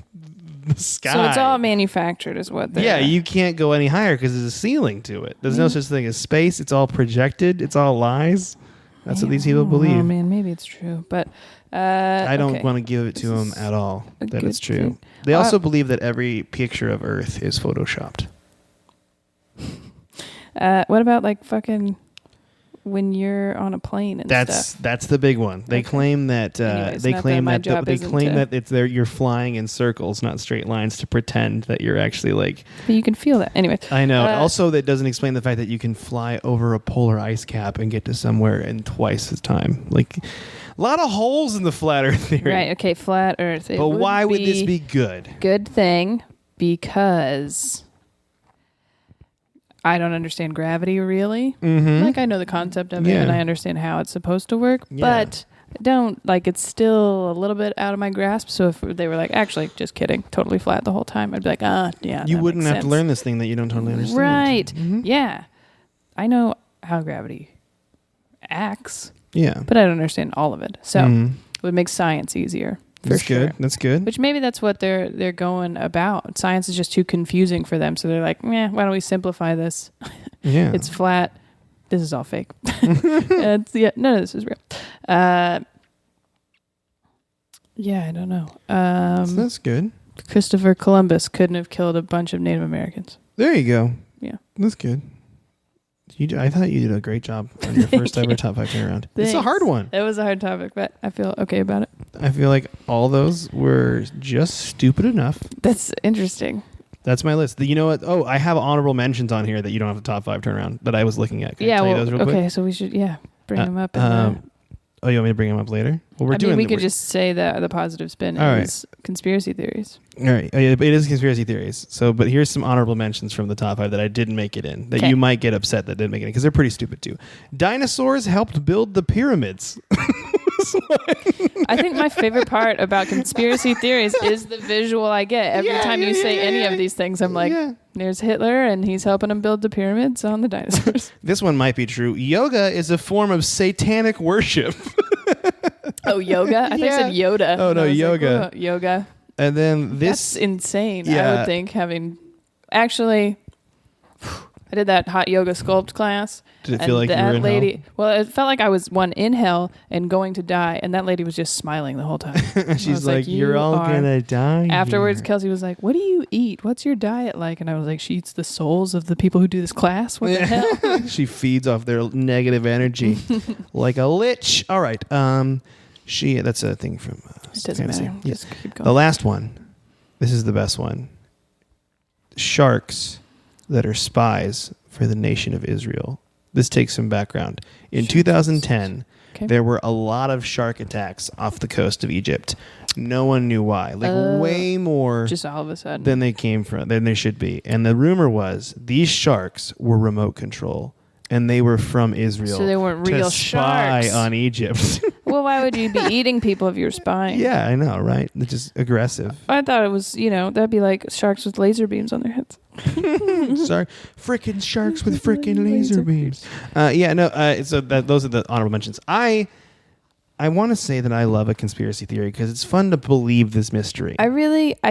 the sky. So it's all manufactured is what they're... Yeah, you can't go any higher because there's a ceiling to it. There's no such thing as space. It's all projected. It's all lies. That's what these people believe. Oh, man, maybe it's true. But I don't want to give it to them at all that it's true. Thing. They also believe that every picture of Earth is photoshopped. What about like fucking when you're on a plane and stuff? That's the big one. They claim that it's there. You're flying in circles, not straight lines, to pretend that you're actually like. But you can feel that anyway. I know. Also, that doesn't explain the fact that you can fly over a polar ice cap and get to somewhere in twice the time. Like, a lot of holes in the flat Earth theory. Right. Okay. Flat Earth. But why would this be good? Good thing because I don't understand gravity really. Mm-hmm. Like I know the concept of it and I understand how it's supposed to work, but I don't like it's still a little bit out of my grasp. So if they were like, actually, just kidding, totally flat the whole time, I'd be like, yeah. You wouldn't have to learn this thing that you don't totally understand. Right. Mm-hmm. Yeah. I know how gravity acts. Yeah. But I don't understand all of it. So it would make science easier. That's good. That's good. Which maybe that's what they're going about. Science is just too confusing for them. So they're like, why don't we simplify this? Yeah. It's flat. This is all fake. None of this is real. I don't know. So that's good. Christopher Columbus couldn't have killed a bunch of Native Americans. There you go. Yeah. That's good. I thought you did a great job on your first ever top 5 turnaround. It's a hard one. It was a hard topic, but I feel okay about it. I feel like all those were just stupid enough. That's interesting. That's my list. You know what? Oh, I have honorable mentions on here that you don't have the top 5 turnaround that I was looking at. Can I tell you those real quick? So we should bring them up. Oh, you want me to bring them up later? Well, we could just say that the positive spin is conspiracy theories. All right. It is conspiracy theories. So, but here's some honorable mentions from the top 5 that I didn't make it in, that you might get upset that didn't make it in, because they're pretty stupid too. Dinosaurs helped build the pyramids. I think my favorite part about conspiracy theories is the visual I get. Every time you say any of these things, I'm like, there's Hitler and he's helping him build the pyramids on the dinosaurs. This one might be true. Yoga is a form of satanic worship. Oh, yoga? I thought you said Yoda. Oh, no, yoga. Like, yoga. And then this... That's insane. Yeah. I would think Actually, I did that hot yoga sculpt class. Did it feel like you were in hell? Well, it felt like I was in hell and going to die, and that lady was just smiling the whole time. She's like, you're all gonna die. Afterwards, here. Kelsey was like, what do you eat? What's your diet like? And I was like, she eats the souls of the people who do this class? What the hell? She feeds off their negative energy like a lich. All right. That's a thing from... it doesn't matter. Yeah. Just keep going. The last one. This is the best one. Sharks that are spies for the nation of Israel. This takes some background. In 2010, there were a lot of shark attacks off the coast of Egypt. No one knew why. Way more just all of a sudden than they should be. And the rumor was these sharks were remote control. And they were from Israel. So they weren't real sharks. Spy on Egypt. Well, why would you be eating people if you're spying? Yeah, I know, right? They're just aggressive. I thought it was, that'd be like sharks with laser beams on their heads. Sorry, frickin' sharks with frickin' laser beams. So those are the honorable mentions. I want to say that I love a conspiracy theory because it's fun to believe this mystery. I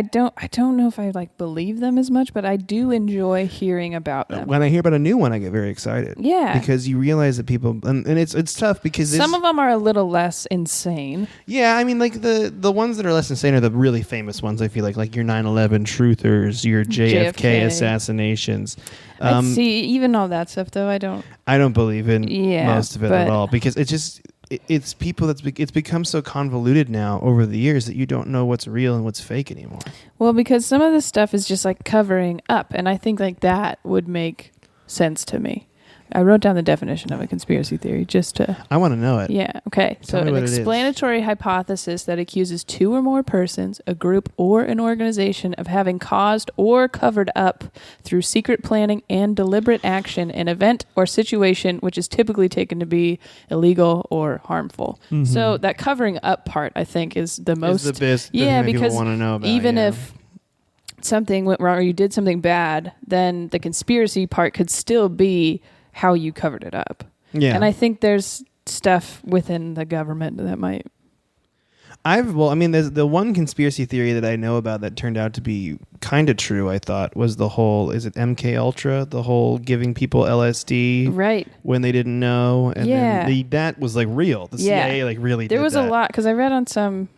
don't know if I believe them as much, but I do enjoy hearing about them. When I hear about a new one, I get very excited. Yeah. Because you realize that people, and it's tough because some of them are a little less insane. Yeah, I mean, like the ones that are less insane are the really famous ones, I feel like your 9/11 truthers, your JFK assassinations. See, even all that stuff, though, I don't believe in most of it at all because it's just... It's people it's become so convoluted now over the years that you don't know what's real and what's fake anymore. Well, because some of this stuff is just like covering up, and I think like that would make sense to me. I wrote down the definition of a conspiracy theory just to... I want to know it. Yeah, okay. So Tell me an what it is. explanatory hypothesis that accuses two or more persons, a group, or an organization of having caused or covered up through secret planning and deliberate action an event or situation which is typically taken to be illegal or harmful. Mhm. So that covering up part, I think, is the most... Is the best yeah, thing that because people want to know about. even yeah. if something went wrong or you did something bad, then the conspiracy part could still be how you covered it up. Yeah. And I think there's stuff within the government that might... there's the one conspiracy theory that I know about that turned out to be kind of true, I thought, was the whole, is it MK Ultra? The whole giving people LSD Right. when they didn't know. And Yeah. then that was like real. The Yeah. CIA like really There did was that. a lot, because I read on some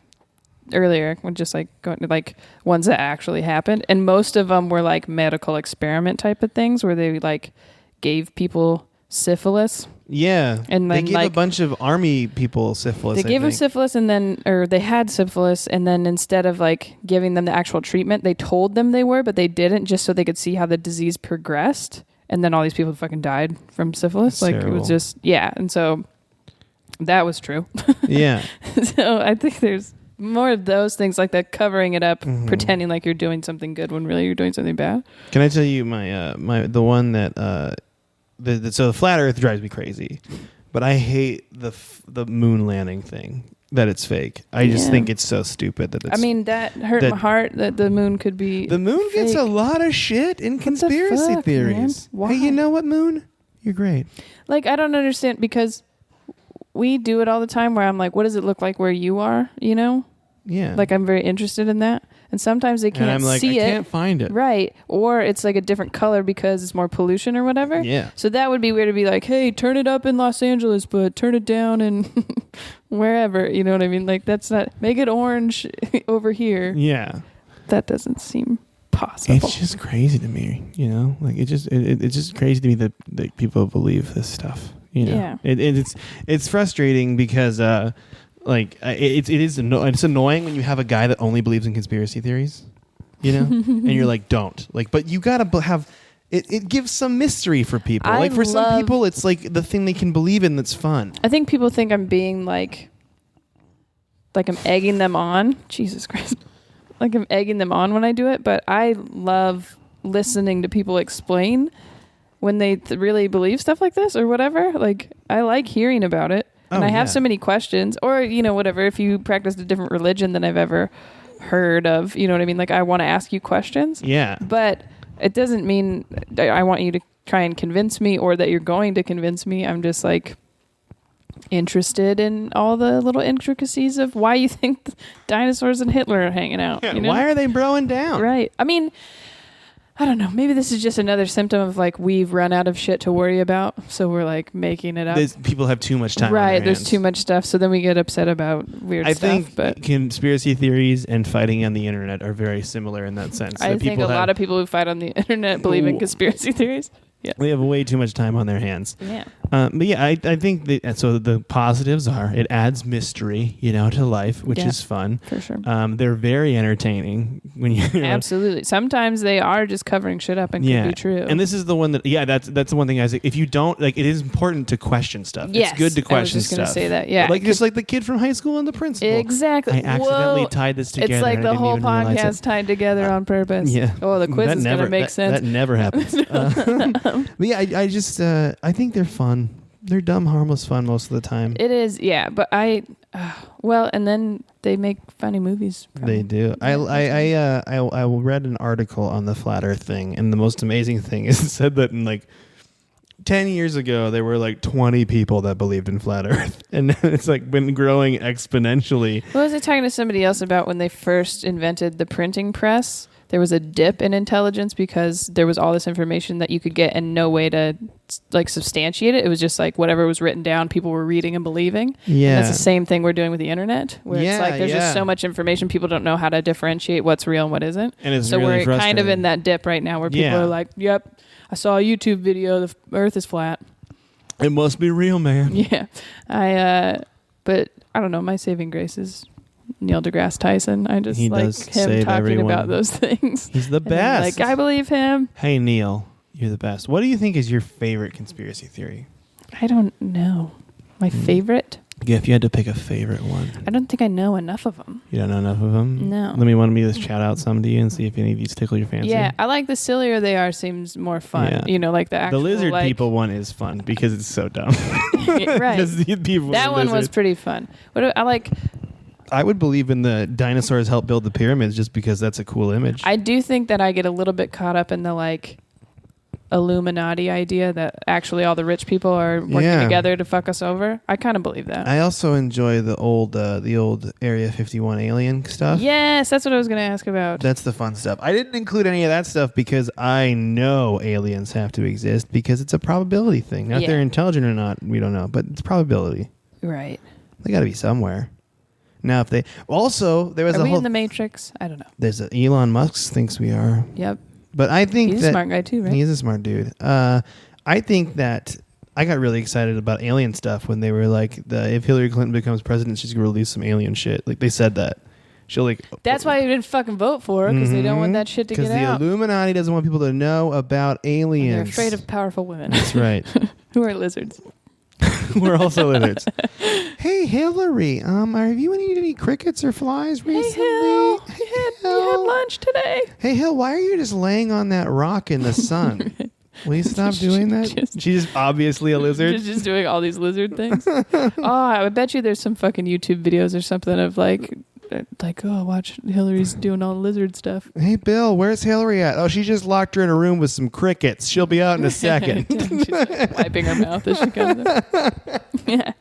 earlier, when just like going to like ones that actually happened. And most of them were like medical experiment type of things where they like gave people syphilis. Yeah. And they then, gave like, a bunch of army people syphilis. They gave them think. syphilis and then, or they had syphilis, and then instead of like giving them the actual treatment, they told them they were, but they didn't, just so they could see how the disease progressed. And then all these people fucking died from syphilis. That's It terrible. was just, yeah. And so that was true. Yeah. So I think there's more of those things like that, covering it up, Mhm. pretending like you're doing something good when really you're doing something bad. Can I tell you the one that so the flat Earth drives me crazy, but I hate the moon landing thing, that it's fake. I just Yeah. think it's so stupid that it's, I mean, that hurt that- my heart that the moon could be the moon gets fake. a lot of shit in the conspiracy fuck, theories. man? Why? Hey, you know what, moon? You're great. Like, I don't understand, because we do it all the time where I'm like, what does it look like where you are? You know? Yeah. Like, I'm very interested in that. And sometimes they and can't I'm like, see I it. can't find it. Right. Or it's like a different color because it's more pollution or whatever. Yeah. So that would be weird to be like, hey, turn it up in Los Angeles, but turn it down in wherever. You know what I mean? Like, that's not, make it orange over here. Yeah. That doesn't seem possible. It's just crazy to me, you know. Like it's just crazy to me that people believe this stuff. You know, Yeah. It's frustrating because it's annoying when you have a guy that only believes in conspiracy theories, you know, and you're like, don't like, but you gotta have. It gives some mystery for people. I Like for some love- people, it's like the thing they can believe in that's fun. I think people think I'm being like I'm egging them on. Jesus Christ. Like I'm egging them on when I do it, but I love listening to people explain when they really believe stuff like this or whatever. Like, I like hearing about it. And Oh, I have yeah. so many questions, or, you know, whatever, if you practiced a different religion than I've ever heard of, you know what I mean? Like, I want to ask you questions, Yeah. but it doesn't mean that I want you to try and convince me or that you're going to convince me. I'm just like interested in all the little intricacies of why you think dinosaurs and Hitler are hanging out. Yeah, You know? why are they broing down? Right. I mean, I don't know. Maybe this is just another symptom of like we've run out of shit to worry about, so we're like making it up. People have too much time. on Right. their There's hands. too much stuff, so then we get upset about weird I stuff. think But conspiracy theories and fighting on the internet are very similar in that sense. I think a lot of people who fight on the internet believe in Ooh. conspiracy theories. Yeah. they have way too much time on their hands. Yeah. But yeah, I think that, so the positives are it adds mystery, you know, to life, which Yeah. is fun. For sure. They're very entertaining when you Absolutely. Sometimes they are just covering shit up and Yeah, could be true. and this is the one that that's the one thing I say. If you don't like, it is important to question stuff. Yes, It's good to question I was just stuff. gonna say that. Yeah, like just like the kid from high school and the principal. exactly. I accidentally Whoa. tied this together. It's like and I the didn't whole even realize podcast tied together on purpose. Yeah. Oh, the quiz That is never, gonna make that, sense. That never happens. But yeah, I just I think they're fun. They're dumb, harmless fun most of the time. It is, yeah. But well, and then they make funny movies. from They it. do. I read an article on the flat Earth thing, and the most amazing thing is it said that in like 10 years ago there were like 20 people that believed in flat Earth, and then it's like been growing exponentially. What was I talking to somebody else about when they first invented the printing press? There was a dip in intelligence because there was all this information that you could get and no way to like substantiate it. It was just like whatever was written down, people were reading and believing. Yeah, And that's the same thing we're doing with the internet, where it's Yeah, like there's yeah. just so much information, people don't know how to differentiate what's real and what isn't. and it's So really we're kind of frustrating. in that dip right now where people Yeah. are like, "Yep, I saw a YouTube video. The Earth is flat." It must be real, man. Yeah, but I don't know. My saving grace is Neil deGrasse Tyson. I just He like does him save talking everyone. about those things. He's the And I'm best. like, I believe him. Hey Neil, You're the best. What do you think is your favorite conspiracy theory? I don't know. My favorite? Yeah, if you had to pick a favorite one. I don't think I know enough of them. You don't know enough of them? No. Let me want me to shout out some to you and see if any of these tickle your fancy. Yeah, I like the sillier they are seems more fun. Yeah. You know, like the actual... The lizard like, people one is fun because it's so dumb. right. Because the people That one was lizards. pretty fun. I like... I would believe in the dinosaurs helped build the pyramids just because that's a cool image. I do think that I get a little bit caught up in the like Illuminati idea that actually all the rich people are working together to fuck us over. I kind of believe that. I also enjoy the old Area 51 alien stuff. Yes, that's what I was going to ask about. That's the fun stuff. I didn't include any of that stuff because I know aliens have to exist because it's a probability thing. Now, if they're intelligent or not, we don't know, but it's probability. Right. They got to be somewhere. Now, if they also there was are a we whole in the Matrix? I don't know. There's Elon Musk thinks we are. Yep. But I think he's a smart guy too, right? He is a smart dude. I think that I got really excited about alien stuff when they were like, if Hillary Clinton becomes president, she's gonna release some alien shit. Like they said that. She'll like. That's why you didn't fucking vote for her because they don't want that shit to get out. Because the Illuminati doesn't want people to know about aliens. And they're afraid of powerful women. That's right. Who are lizards. We're also lizards. Hey Hillary, have you eaten any crickets or flies recently? Hey Hill, you had lunch today. Hey Hill, why are you just laying on that rock in the sun? Will you stop doing that? She's obviously a lizard. She's just doing all these lizard things. I bet you there's some fucking YouTube videos or something of like, watch Hillary's doing all the lizard stuff. Hey Bill, where's Hillary at? Oh, she just locked her in a room with some crickets. She'll be out in a second. She's like wiping her mouth as she comes in. Yeah.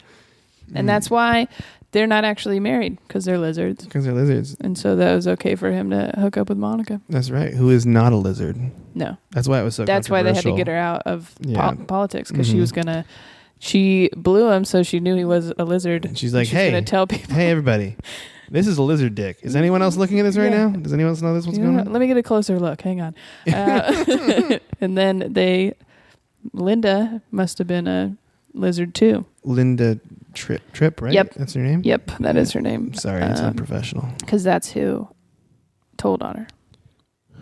And that's why they're not actually married, because they're lizards. Because they're lizards. And so that was okay for him to hook up with Monica. That's right. Who is not a lizard. No. That's why it was so That's why they had to get her out of politics, because she was going to... She blew him, so she knew he was a lizard. And she's like, hey, gonna tell people. Hey, everybody. This is a lizard dick. Is anyone else looking at this right now? Does anyone else know this? What's going on? Let me get a closer look. Hang on. And then Linda must have been a lizard too. Linda Tripp, right? Yep. That's her name? Yep, that is her name. Sorry, it's unprofessional. Because that's who told on her.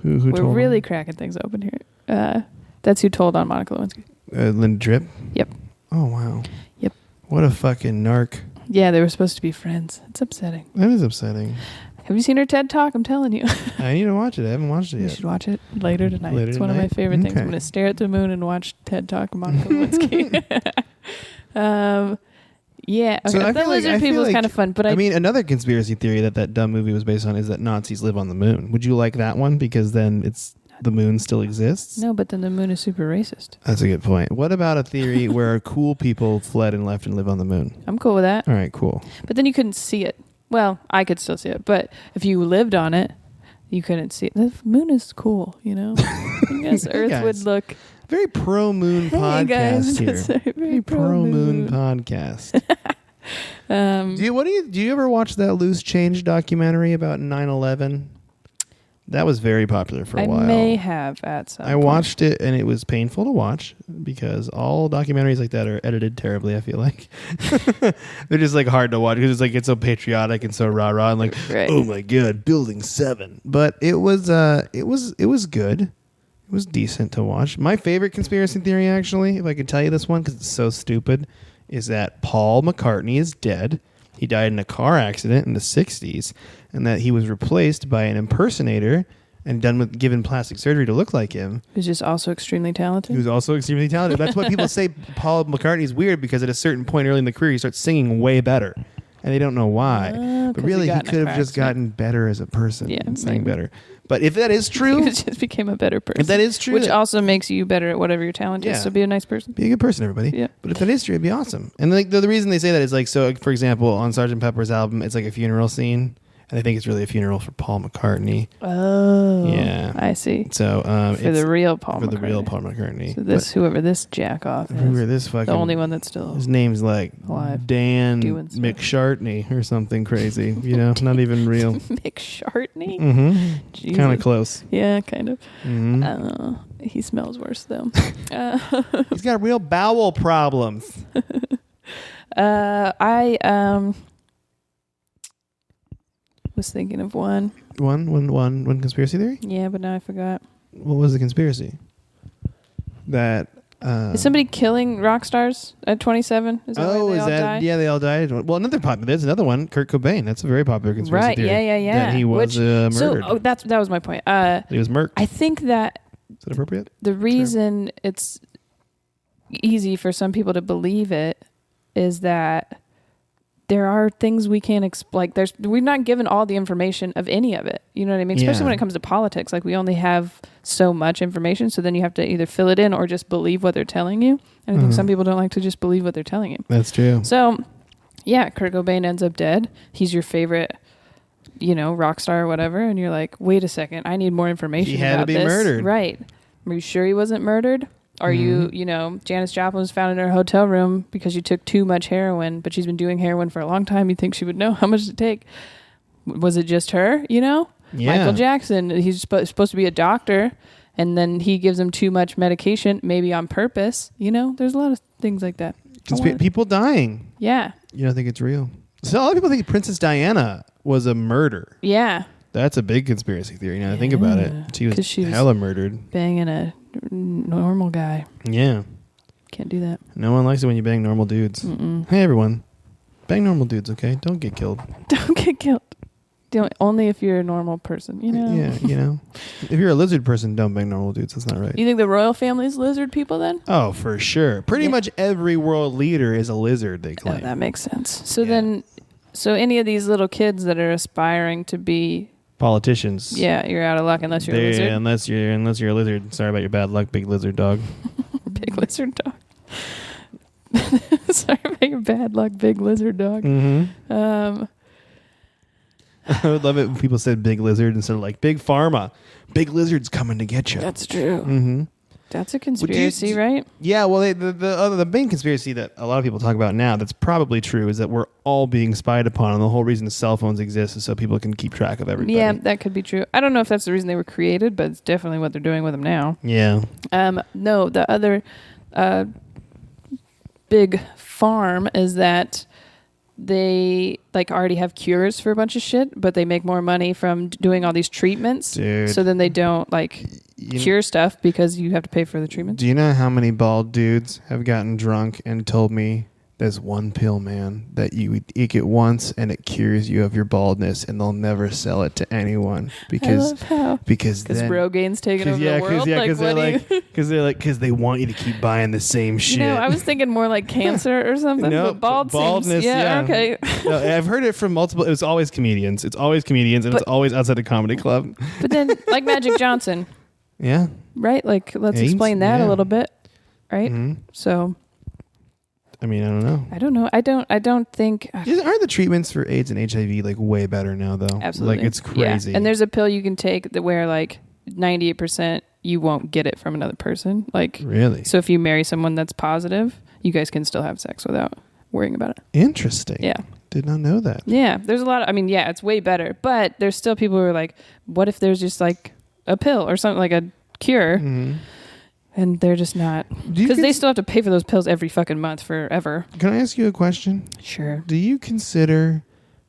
Who told We're really on? cracking things open here. That's who told on Monica Lewinsky. Linda Tripp? Yep. Oh, wow. Yep. What a fucking narc. Yeah, they were supposed to be friends. It's upsetting. That is upsetting. Have you seen her TED Talk? I'm telling you. I need to watch it. I haven't watched it yet. You should watch it later tonight. Later it's one of my favorite things. I'm going to stare at the moon and watch TED Talk of Monica Lewinsky. Yeah. Okay. So the lizard people is kind of fun. But I mean, another conspiracy theory that dumb movie was based on is that Nazis live on the moon. Would you like that one? Because then the moon still exists? No, but then the moon is super racist. That's a good point. What about a theory where cool people fled and left and live on the moon? I'm cool with that. All right, cool. But then you couldn't see it. Well, I could still see it. But if you lived on it, you couldn't see it. The moon is cool, you know? I guess Earth would look... Very pro-moon podcast guys, here. Very pro-moon podcast. Do you ever watch that Loose Change documentary about 9/11? That was very popular for a while. I may have at some point. watched it, and it was painful to watch because all documentaries like that are edited terribly, I feel like. They're just like hard to watch because it's so patriotic and so rah-rah and like, oh my God, Building 7. But it was good. It was decent to watch. My favorite conspiracy theory, actually, if I could tell you this one because it's so stupid, is that Paul McCartney is dead. He died in a car accident in the 60s, and that he was replaced by an impersonator and given plastic surgery to look like him. Who's just also extremely talented. He was also extremely talented. That's what people say. Paul McCartney is weird because at a certain point early in the career, he starts singing way better, and they don't know why. But really, he could have just gotten better as a person and sang better. But if that is true... He just became a better person. If that is true... Which also makes you better at whatever your talent is. So be a nice person. Be a good person, everybody. Yeah. But if that is true, it'd be awesome. And like the reason they say that is like, so for example, on Sgt. Pepper's album, it's like a funeral scene. And I think it's really a funeral for Paul McCartney. Oh. Yeah. I see. So for the real Paul McCartney. For the real Paul McCartney. So whoever this jack off is. Whoever this fucking... The only one that's still His name's like alive. Dan McShartney or something crazy. You know, not even real. McShartney? Mm-hmm. Kind of close. Yeah, kind of. Mm-hmm. He smells worse though. He's got real bowel problems. I was thinking of one conspiracy theory? Yeah, but now I forgot. What was the conspiracy? that. Is somebody killing rock stars at 27? Is that why they is all that? die? Yeah, they all died. Well, there's another one. Kurt Cobain. That's a very popular conspiracy Right. theory. Yeah. That he was murdered. So that was my point. He was murked. I think that Is that appropriate? the reason it's easy for some people to believe it is that there are things we can't explain. We're not given all the information of any of it. You know what I mean? Especially when it comes to politics. Like, we only have so much information, so then you have to either fill it in or just believe what they're telling you. And I think some people don't like to just believe what they're telling you. That's true. So, yeah, Kurt Cobain ends up dead. He's your favorite, rock star or whatever. And you're like, wait a second, I need more information He had about to be this. murdered. Right. Are you sure he wasn't murdered? Are you, Janis Joplin was found in her hotel room because she took too much heroin, but she's been doing heroin for a long time. You think she would know how much to take? Was it just her, Yeah. Michael Jackson, he's supposed to be a doctor, and then he gives him too much medication, maybe on purpose. There's a lot of things like that. People dying. Yeah. You don't think it's real? So a lot of people think Princess Diana was a murder. Yeah. That's a big conspiracy theory. Now, think about it. She was hella murdered. Banging a normal guy. Yeah. Can't do that. No one likes it when you bang normal dudes. Mm-mm. Hey, everyone. Bang normal dudes, okay? Don't get killed. Don't get killed. Only if you're a normal person, Yeah, If you're a lizard person, don't bang normal dudes. That's not right. You think the royal family's lizard people then? Oh, for sure. Pretty much every world leader is a lizard, they claim. Oh, that makes sense. So any of these little kids that are aspiring to be politicians. Yeah, you're out of luck unless you're a lizard. Yeah, unless you're a lizard. Sorry about your bad luck, big lizard dog. Big lizard dog. Sorry about your bad luck, big lizard dog. Mm-hmm. I would love it when people said big lizard instead of like big pharma. Big lizard's coming to get you. That's true. Mm-hmm. That's a conspiracy, right? Yeah, well, the main conspiracy that a lot of people talk about now that's probably true is that we're all being spied upon, and the whole reason cell phones exist is so people can keep track of everybody. Yeah, that could be true. I don't know if that's the reason they were created, but it's definitely what they're doing with them now. Yeah. No, the other big farm is that they already have cures for a bunch of shit, but they make more money from doing all these treatments. Dude. So then they don't cure stuff because you have to pay for the treatment. Do you know how many bald dudes have gotten drunk and told me there's one pill, man, that you eat it once and it cures you of your baldness, and they'll never sell it to anyone because Rogain's taking over the world. Because they want you to keep buying the same shit. I was thinking more like cancer or something. No, but baldness. Yeah, okay. No, I've heard it from multiple. It was always comedians. It's always comedians, and it's always outside a comedy club. But then, like Magic Johnson. Yeah. Right. Let's explain that a little bit. Right. Mm-hmm. So. I mean, I don't know. I don't think. Aren't the treatments for AIDS and HIV way better now, though? Absolutely. It's crazy. Yeah. And there's a pill you can take that where 98% you won't get it from another person. Really? So if you marry someone that's positive, you guys can still have sex without worrying about it. Interesting. Yeah. Did not know that. Yeah. There's a lot of, it's way better, but there's still people who are like, what if there's just a pill or something, like a cure? Mm-hmm. And they're just not, because they still have to pay for those pills every fucking month forever. Can I ask you a question? Sure. Do you consider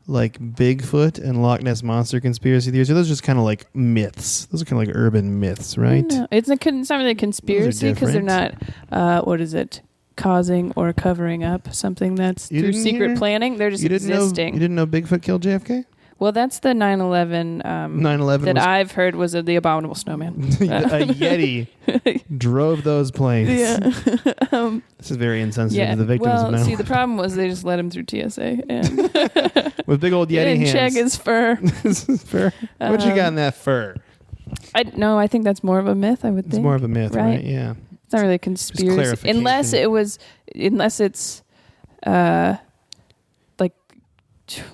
Bigfoot and Loch Ness Monster conspiracy theories? Or those are just kind of myths? Those are kind of urban myths, right? No, it's not really a conspiracy because they're not, causing or covering up something that's through secret planning. They're just existing. You didn't know Bigfoot killed JFK? Well, that's the 9/11. 9/11 that I've heard was the abominable snowman. A Yeti drove those planes. Yeah. This is very insensitive to the victims of 9/11. See, the problem was they just let him through TSA and with big old Yeti hands. Check his fur. Fur. What you got in that fur? I think that's more of a myth. I would think it's more of a myth, right? Yeah. It's not really a conspiracy, unless it's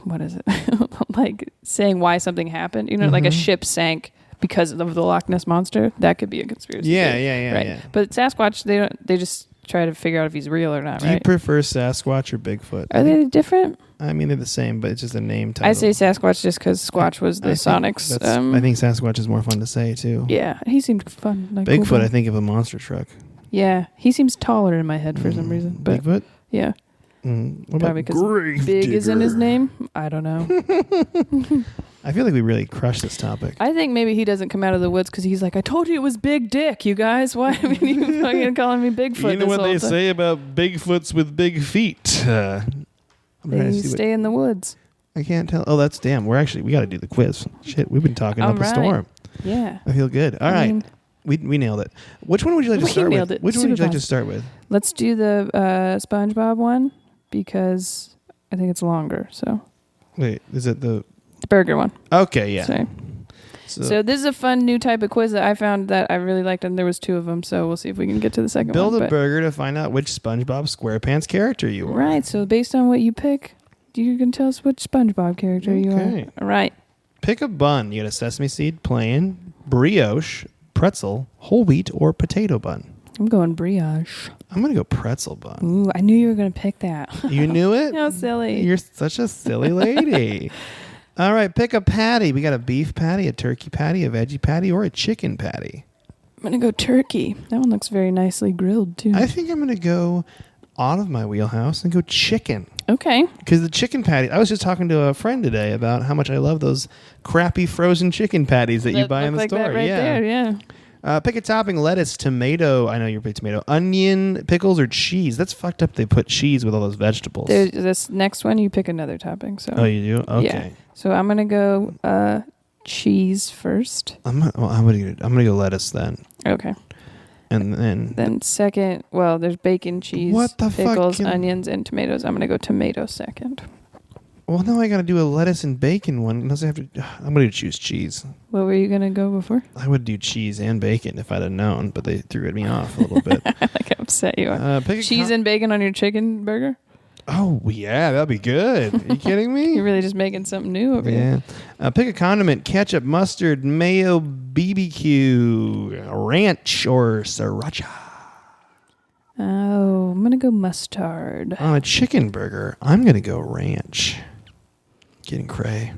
what is it? Saying why something happened, like a ship sank because of the Loch Ness Monster. That could be a conspiracy. Yeah, right. Yeah. But Sasquatch, they just try to figure out if he's real or not. Do you prefer Sasquatch or Bigfoot? Are they different? I mean, they're the same, but it's just a name title. I say Sasquatch just because Squatch was the Sonics. I think Sasquatch is more fun to say too. Yeah, he seemed fun. Bigfoot, cool. I think of a monster truck. Yeah, he seems taller in my head for some reason. But Bigfoot? Yeah. What about Probably because grave big is in his digger? name. I don't know. I feel like we really crushed this topic. I think maybe he doesn't come out of the woods because he's like, I told you it was Big Dick, you guys. Why have you fucking calling me Bigfoot? You know this what whole they time? say about Bigfoots with big feet? I'm trying They to see what- stay in the woods. I can't tell. Oh, that's damn. We got to do the quiz. Shit, we've been talking All up a right. storm. Yeah. I feel good. All right. mean, We nailed it. Which one would you like to We start nailed with? it. Which one would you Super like to fast. start with? let's do the SpongeBob one because I think it's longer. So Wait, is it the... the burger one. Okay, yeah. Sorry. So this is a fun new type of quiz that I found that I really liked, and there was 2 of them. So we'll see if we can get to the second build one. a burger to find out which SpongeBob SquarePants character you are. Right. So based on what you pick, you can tell us which SpongeBob character you Okay. are. All right. Pick a bun. You got a sesame seed, plain, brioche, pretzel, whole wheat, or potato bun. I'm going brioche. I'm going to go pretzel bun. Ooh, I knew you were going to pick that. You knew it? How silly. You're such a silly lady. All right, pick a patty. We got a beef patty, a turkey patty, a veggie patty, or a chicken patty. I'm going to go turkey. That one looks very nicely grilled, too. I think I'm going to go out of my wheelhouse and go chicken. Okay. Because the chicken patty, I was just talking to a friend today about how much I love those crappy frozen chicken patties that you buy in the look store. like that right there, yeah. Pick a topping: lettuce, tomato. I know you're big tomato. Onion, pickles, or cheese. That's fucked up. They put cheese with all those vegetables. This next one, you pick another topping. So. Oh, you do? Okay. Yeah. So I'm gonna go cheese first. I'm gonna go lettuce then, Okay. and then Then second, well, there's bacon, cheese, What the pickles, fucking- onions, and tomatoes. I'm gonna go tomato second. well, now I gotta do a lettuce and bacon one. Unless I have to, I'm gonna choose cheese. What were you gonna go before? I would do cheese and bacon if I'd have known, but they threw me off a little bit. Like how upset you are. Pick a Cheese and bacon on your chicken burger? Oh yeah, that'd be good. Are you kidding me? You're really just making something new over here. Yeah. Pick a condiment: ketchup, mustard, mayo, BBQ, ranch, or sriracha. Oh, I'm gonna go mustard. On a chicken burger, I'm gonna go ranch. Getting cray.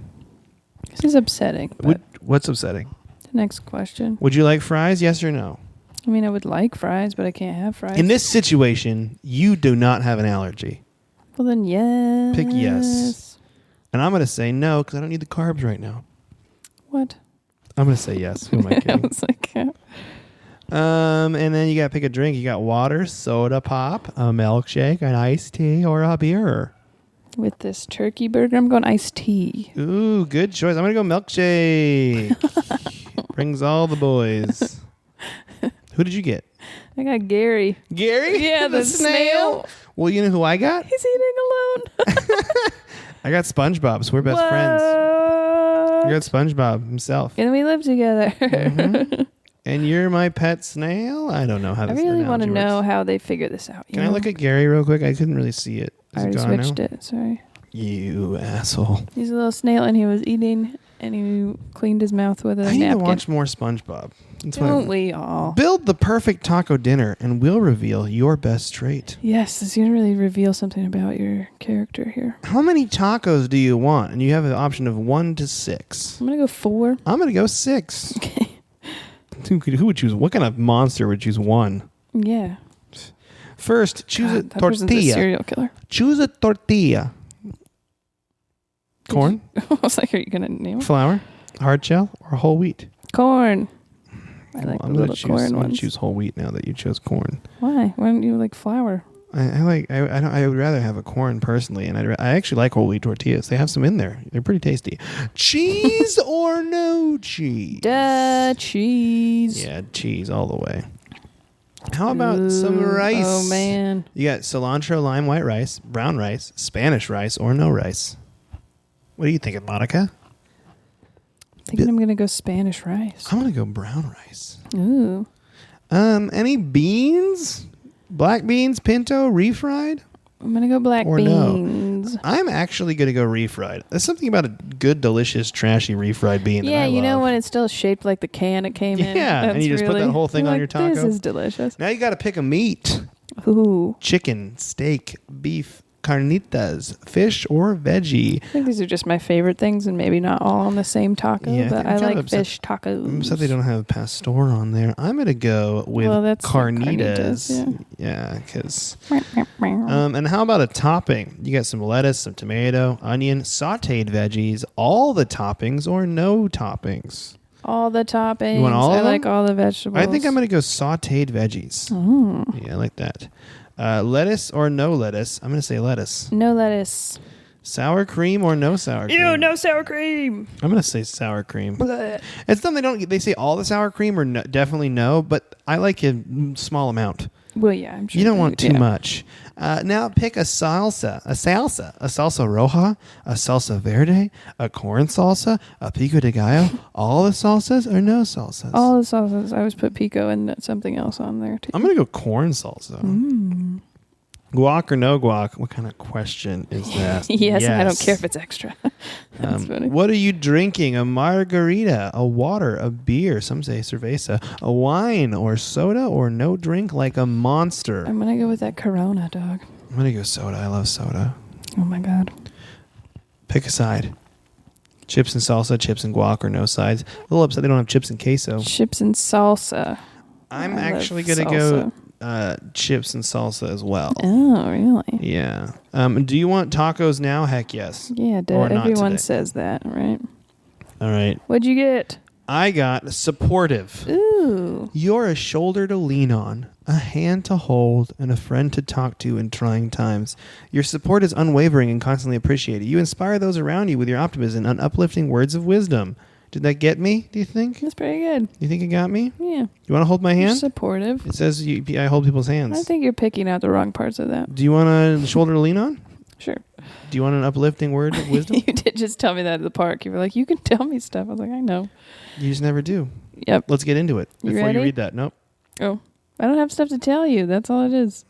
This is upsetting. But What's upsetting? the next question. Would you like fries? Yes or no? I mean, I would like fries, but I can't have fries. In this situation, you do not have an allergy. Well, then yes. Pick yes. And I'm going to say no because I don't need the carbs right now. What? I'm going to say yes. Who am I I kidding? was like, And then you got to pick a drink. You got water, soda pop, a milkshake, an iced tea, or a beer. with this turkey burger, I'm going iced tea. Ooh, good choice. I'm going to go milkshake. Brings all the boys. Who did you get? I got Gary. Gary? Yeah, the snail. Well, you know who I got? He's eating alone. I got SpongeBob, so we're best friends. I got SpongeBob himself. And we live together. Mhm. And you're my pet snail? I don't know how I this really want to analogy know works. how they figure this out. Can I look at Gary real quick? I couldn't really see it. I Is already it gone switched now? it. Sorry. You asshole. He's a little snail, and he was eating, and he cleaned his mouth with a I need to napkin. watch more SpongeBob. That's what Don't we all? Build the perfect taco dinner, and we'll reveal your best trait. Yes, this is going to really reveal something about your character here. How many tacos do you want? And you have an option of 1 to 6. I'm going to go 4. I'm going to go 6. Okay. Who would choose? What kind of monster would choose 1? Yeah. First, choose God, a that person's a tortilla. serial killer. Choose a tortilla. Corn, I was like, are you going to name it? flour, hard shell, or whole wheat? Corn. I Well, like the I'm gonna little corn I'm gonna ones. choose whole wheat now that you chose corn. Why? Why don't you like flour? I would rather have a corn personally, and I actually like whole wheat tortillas. They have some in there. They're pretty tasty. Cheese or no cheese? Duh, cheese. Yeah, cheese all the way. How about some Ooh, rice? Oh, man. You got cilantro, lime, white rice, brown rice, Spanish rice, or no rice. What are you thinking, Monica? Thinking I'm going to go Spanish rice. I'm gonna go brown rice. Ooh. Any beans? Black beans, pinto, refried? I'm going to go black Or no. beans. I'm actually going to go refried. There's something about a good, delicious, trashy refried bean that Yeah, I you know love. when it's still shaped like the can it came in? Yeah, and That's you just put that whole thing you're on like, your This taco. is delicious. Now you got to pick a meat. Ooh. Chicken, steak, beef, carnitas, fish or veggie. I think these are just my favorite things, and maybe not all on the same taco, Yeah, I but think I I'm kind like of upset- fish tacos. I'm upset they don't have pastor on there. I'm going to go with That's carnitas. Yeah, because... and how about a topping? You got some lettuce, some tomato, onion, sautéed veggies, all the toppings or no toppings? All the toppings. You want all of them? I like all the vegetables. I think I'm going to go sautéed veggies. Yeah, I like that. Lettuce or no lettuce? I'm going to say lettuce. No lettuce. Sour cream or no sour cream? Ew, no sour cream. I'm going to say sour cream. Blech. It's something they say all the sour cream or no, definitely no, but I like a small amount. Well, yeah, I'm sure. You don't want too much. Now pick a salsa, a salsa roja, a salsa verde, a corn salsa, a pico de gallo, all the salsas or no salsas? All the salsas. I always put pico and something else on there too. I'm going to go corn salsa. Guac or no guac? What kind of question is that? yes, I don't care if it's extra. That's funny. What are you drinking? A margarita, a water, a beer, some say cerveza, a wine or soda or no drink like a monster? I'm going to go with that Corona, dog. I'm going to go soda. I love soda. Oh, my God. Pick a side. Chips and salsa, chips and guac or no sides. A little upset they don't have chips and queso. Chips and salsa. I'm I actually love going to go salsa. chips and salsa as well. Oh, really? Yeah. Do you want tacos now? Heck yes. Yeah, Or not everyone today. says that, right? All right. What'd you get? I got supportive. Ooh. You're a shoulder to lean on, a hand to hold, and a friend to talk to in trying times. Your support is unwavering and constantly appreciated. You inspire those around you with your optimism and uplifting words of wisdom. Did that get me, do you think? That's pretty good. You think it got me? Yeah. You want to hold my You're hand? supportive. It says I hold people's hands. I think you're picking out the wrong parts of that. Do you want a shoulder to lean on? Sure. Do you want an uplifting word of wisdom? You did just tell me that at the park. You were like, you can tell me stuff. I was like, I know. You just never do. Yep. Let's get into it You before ready? you read that. Nope. Oh, I don't have stuff to tell you. That's all it is.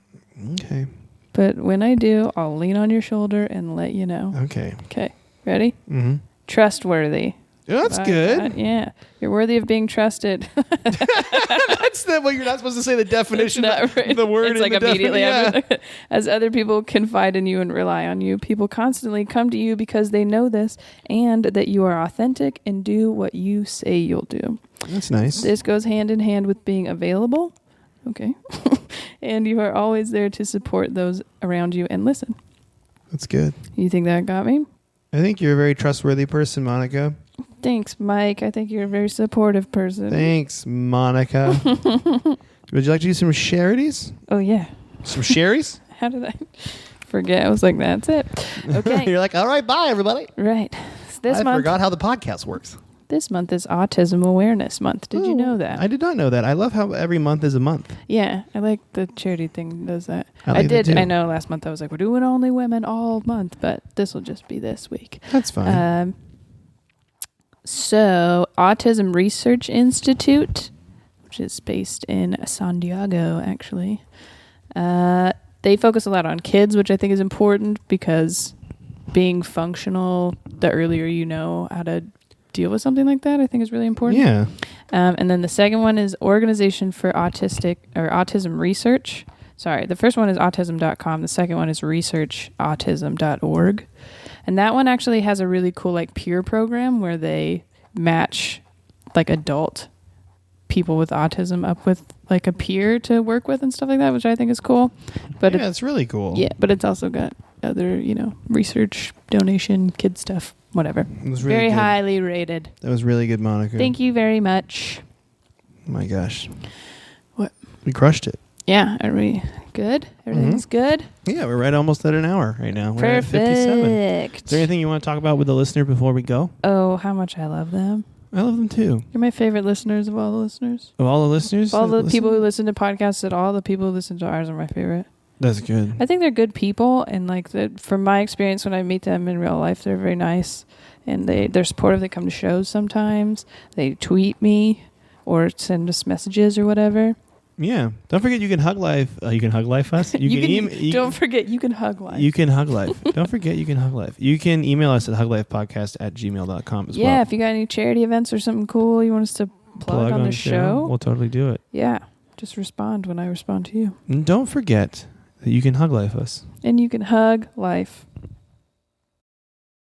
Okay. But when I do, I'll lean on your shoulder and let you know. Okay. Okay. Ready? Mm-hmm. Trustworthy. That's By good. God, yeah. You're worthy of being trusted. That's the well. You're not supposed to say the definition of the word. It's in like the immediately after. as other people confide in you and rely on you, people constantly come to you because they know this and that you are authentic and do what you say you'll do. That's nice. This goes hand in hand with being available. Okay. And you are always there to support those around you and listen. That's good. You think that got me? I think you're a very trustworthy person, Monica. Thanks, Mike. I think you're a very supportive person. Thanks, Monica. Would you like to do some charities? Oh, yeah. Some sherries? How did I forget? I was like, that's it. Okay. You're like, all right, bye, everybody. Right. This I month, forgot how the podcast works. This month is Autism Awareness Month. Did you know that? I did not know that. I love how every month is a month. Yeah, I like the charity thing does that. I like that did. too. I know last month I was like, we're doing only women all month, but this will just be this week. That's fine. So, Autism Research Institute, which is based in San Diego, actually, they focus a lot on kids, which I think is important because being functional, the earlier you know how to deal with something like that, I think is really important. Yeah. And then the second one is Organization for Autism Research. Sorry, the first one is autism.com. The second one is researchautism.org. And that one actually has a really cool like peer program where they match like adult people with autism up with like a peer to work with and stuff like that, which I think is cool. But yeah, it's really cool. Yeah, but it's also got other, research, donation, kid stuff, whatever. It was really Very good. highly rated. That was really good, Monica. Thank you very much. Oh my gosh. What? We crushed it. Yeah, are we good? Everything's good? Yeah, we're right almost at an hour right now. We're at 57. Perfect. Is there anything you want to talk about with the listener before we go? Oh, how much I love them. I love them too. You're my favorite listeners of all the listeners. Of all the listeners? Of all the that people who listen? listen to podcasts, at all the people who listen to ours are my favorite. That's good. I think they're good people, and like from my experience when I meet them in real life, they're very nice, and they're supportive. They come to shows sometimes. They tweet me or send us messages or whatever. Yeah. Don't forget you can hug life. You can hug life us. Don't forget you can hug life. You can hug life. Don't forget you can hug life. You can email us at huglifepodcast@gmail.com as well. Yeah, if you got any charity events or something cool you want us to plug on the show, We'll totally do it. yeah, just respond when I respond to you. And don't forget that you can hug life us. And you can hug life.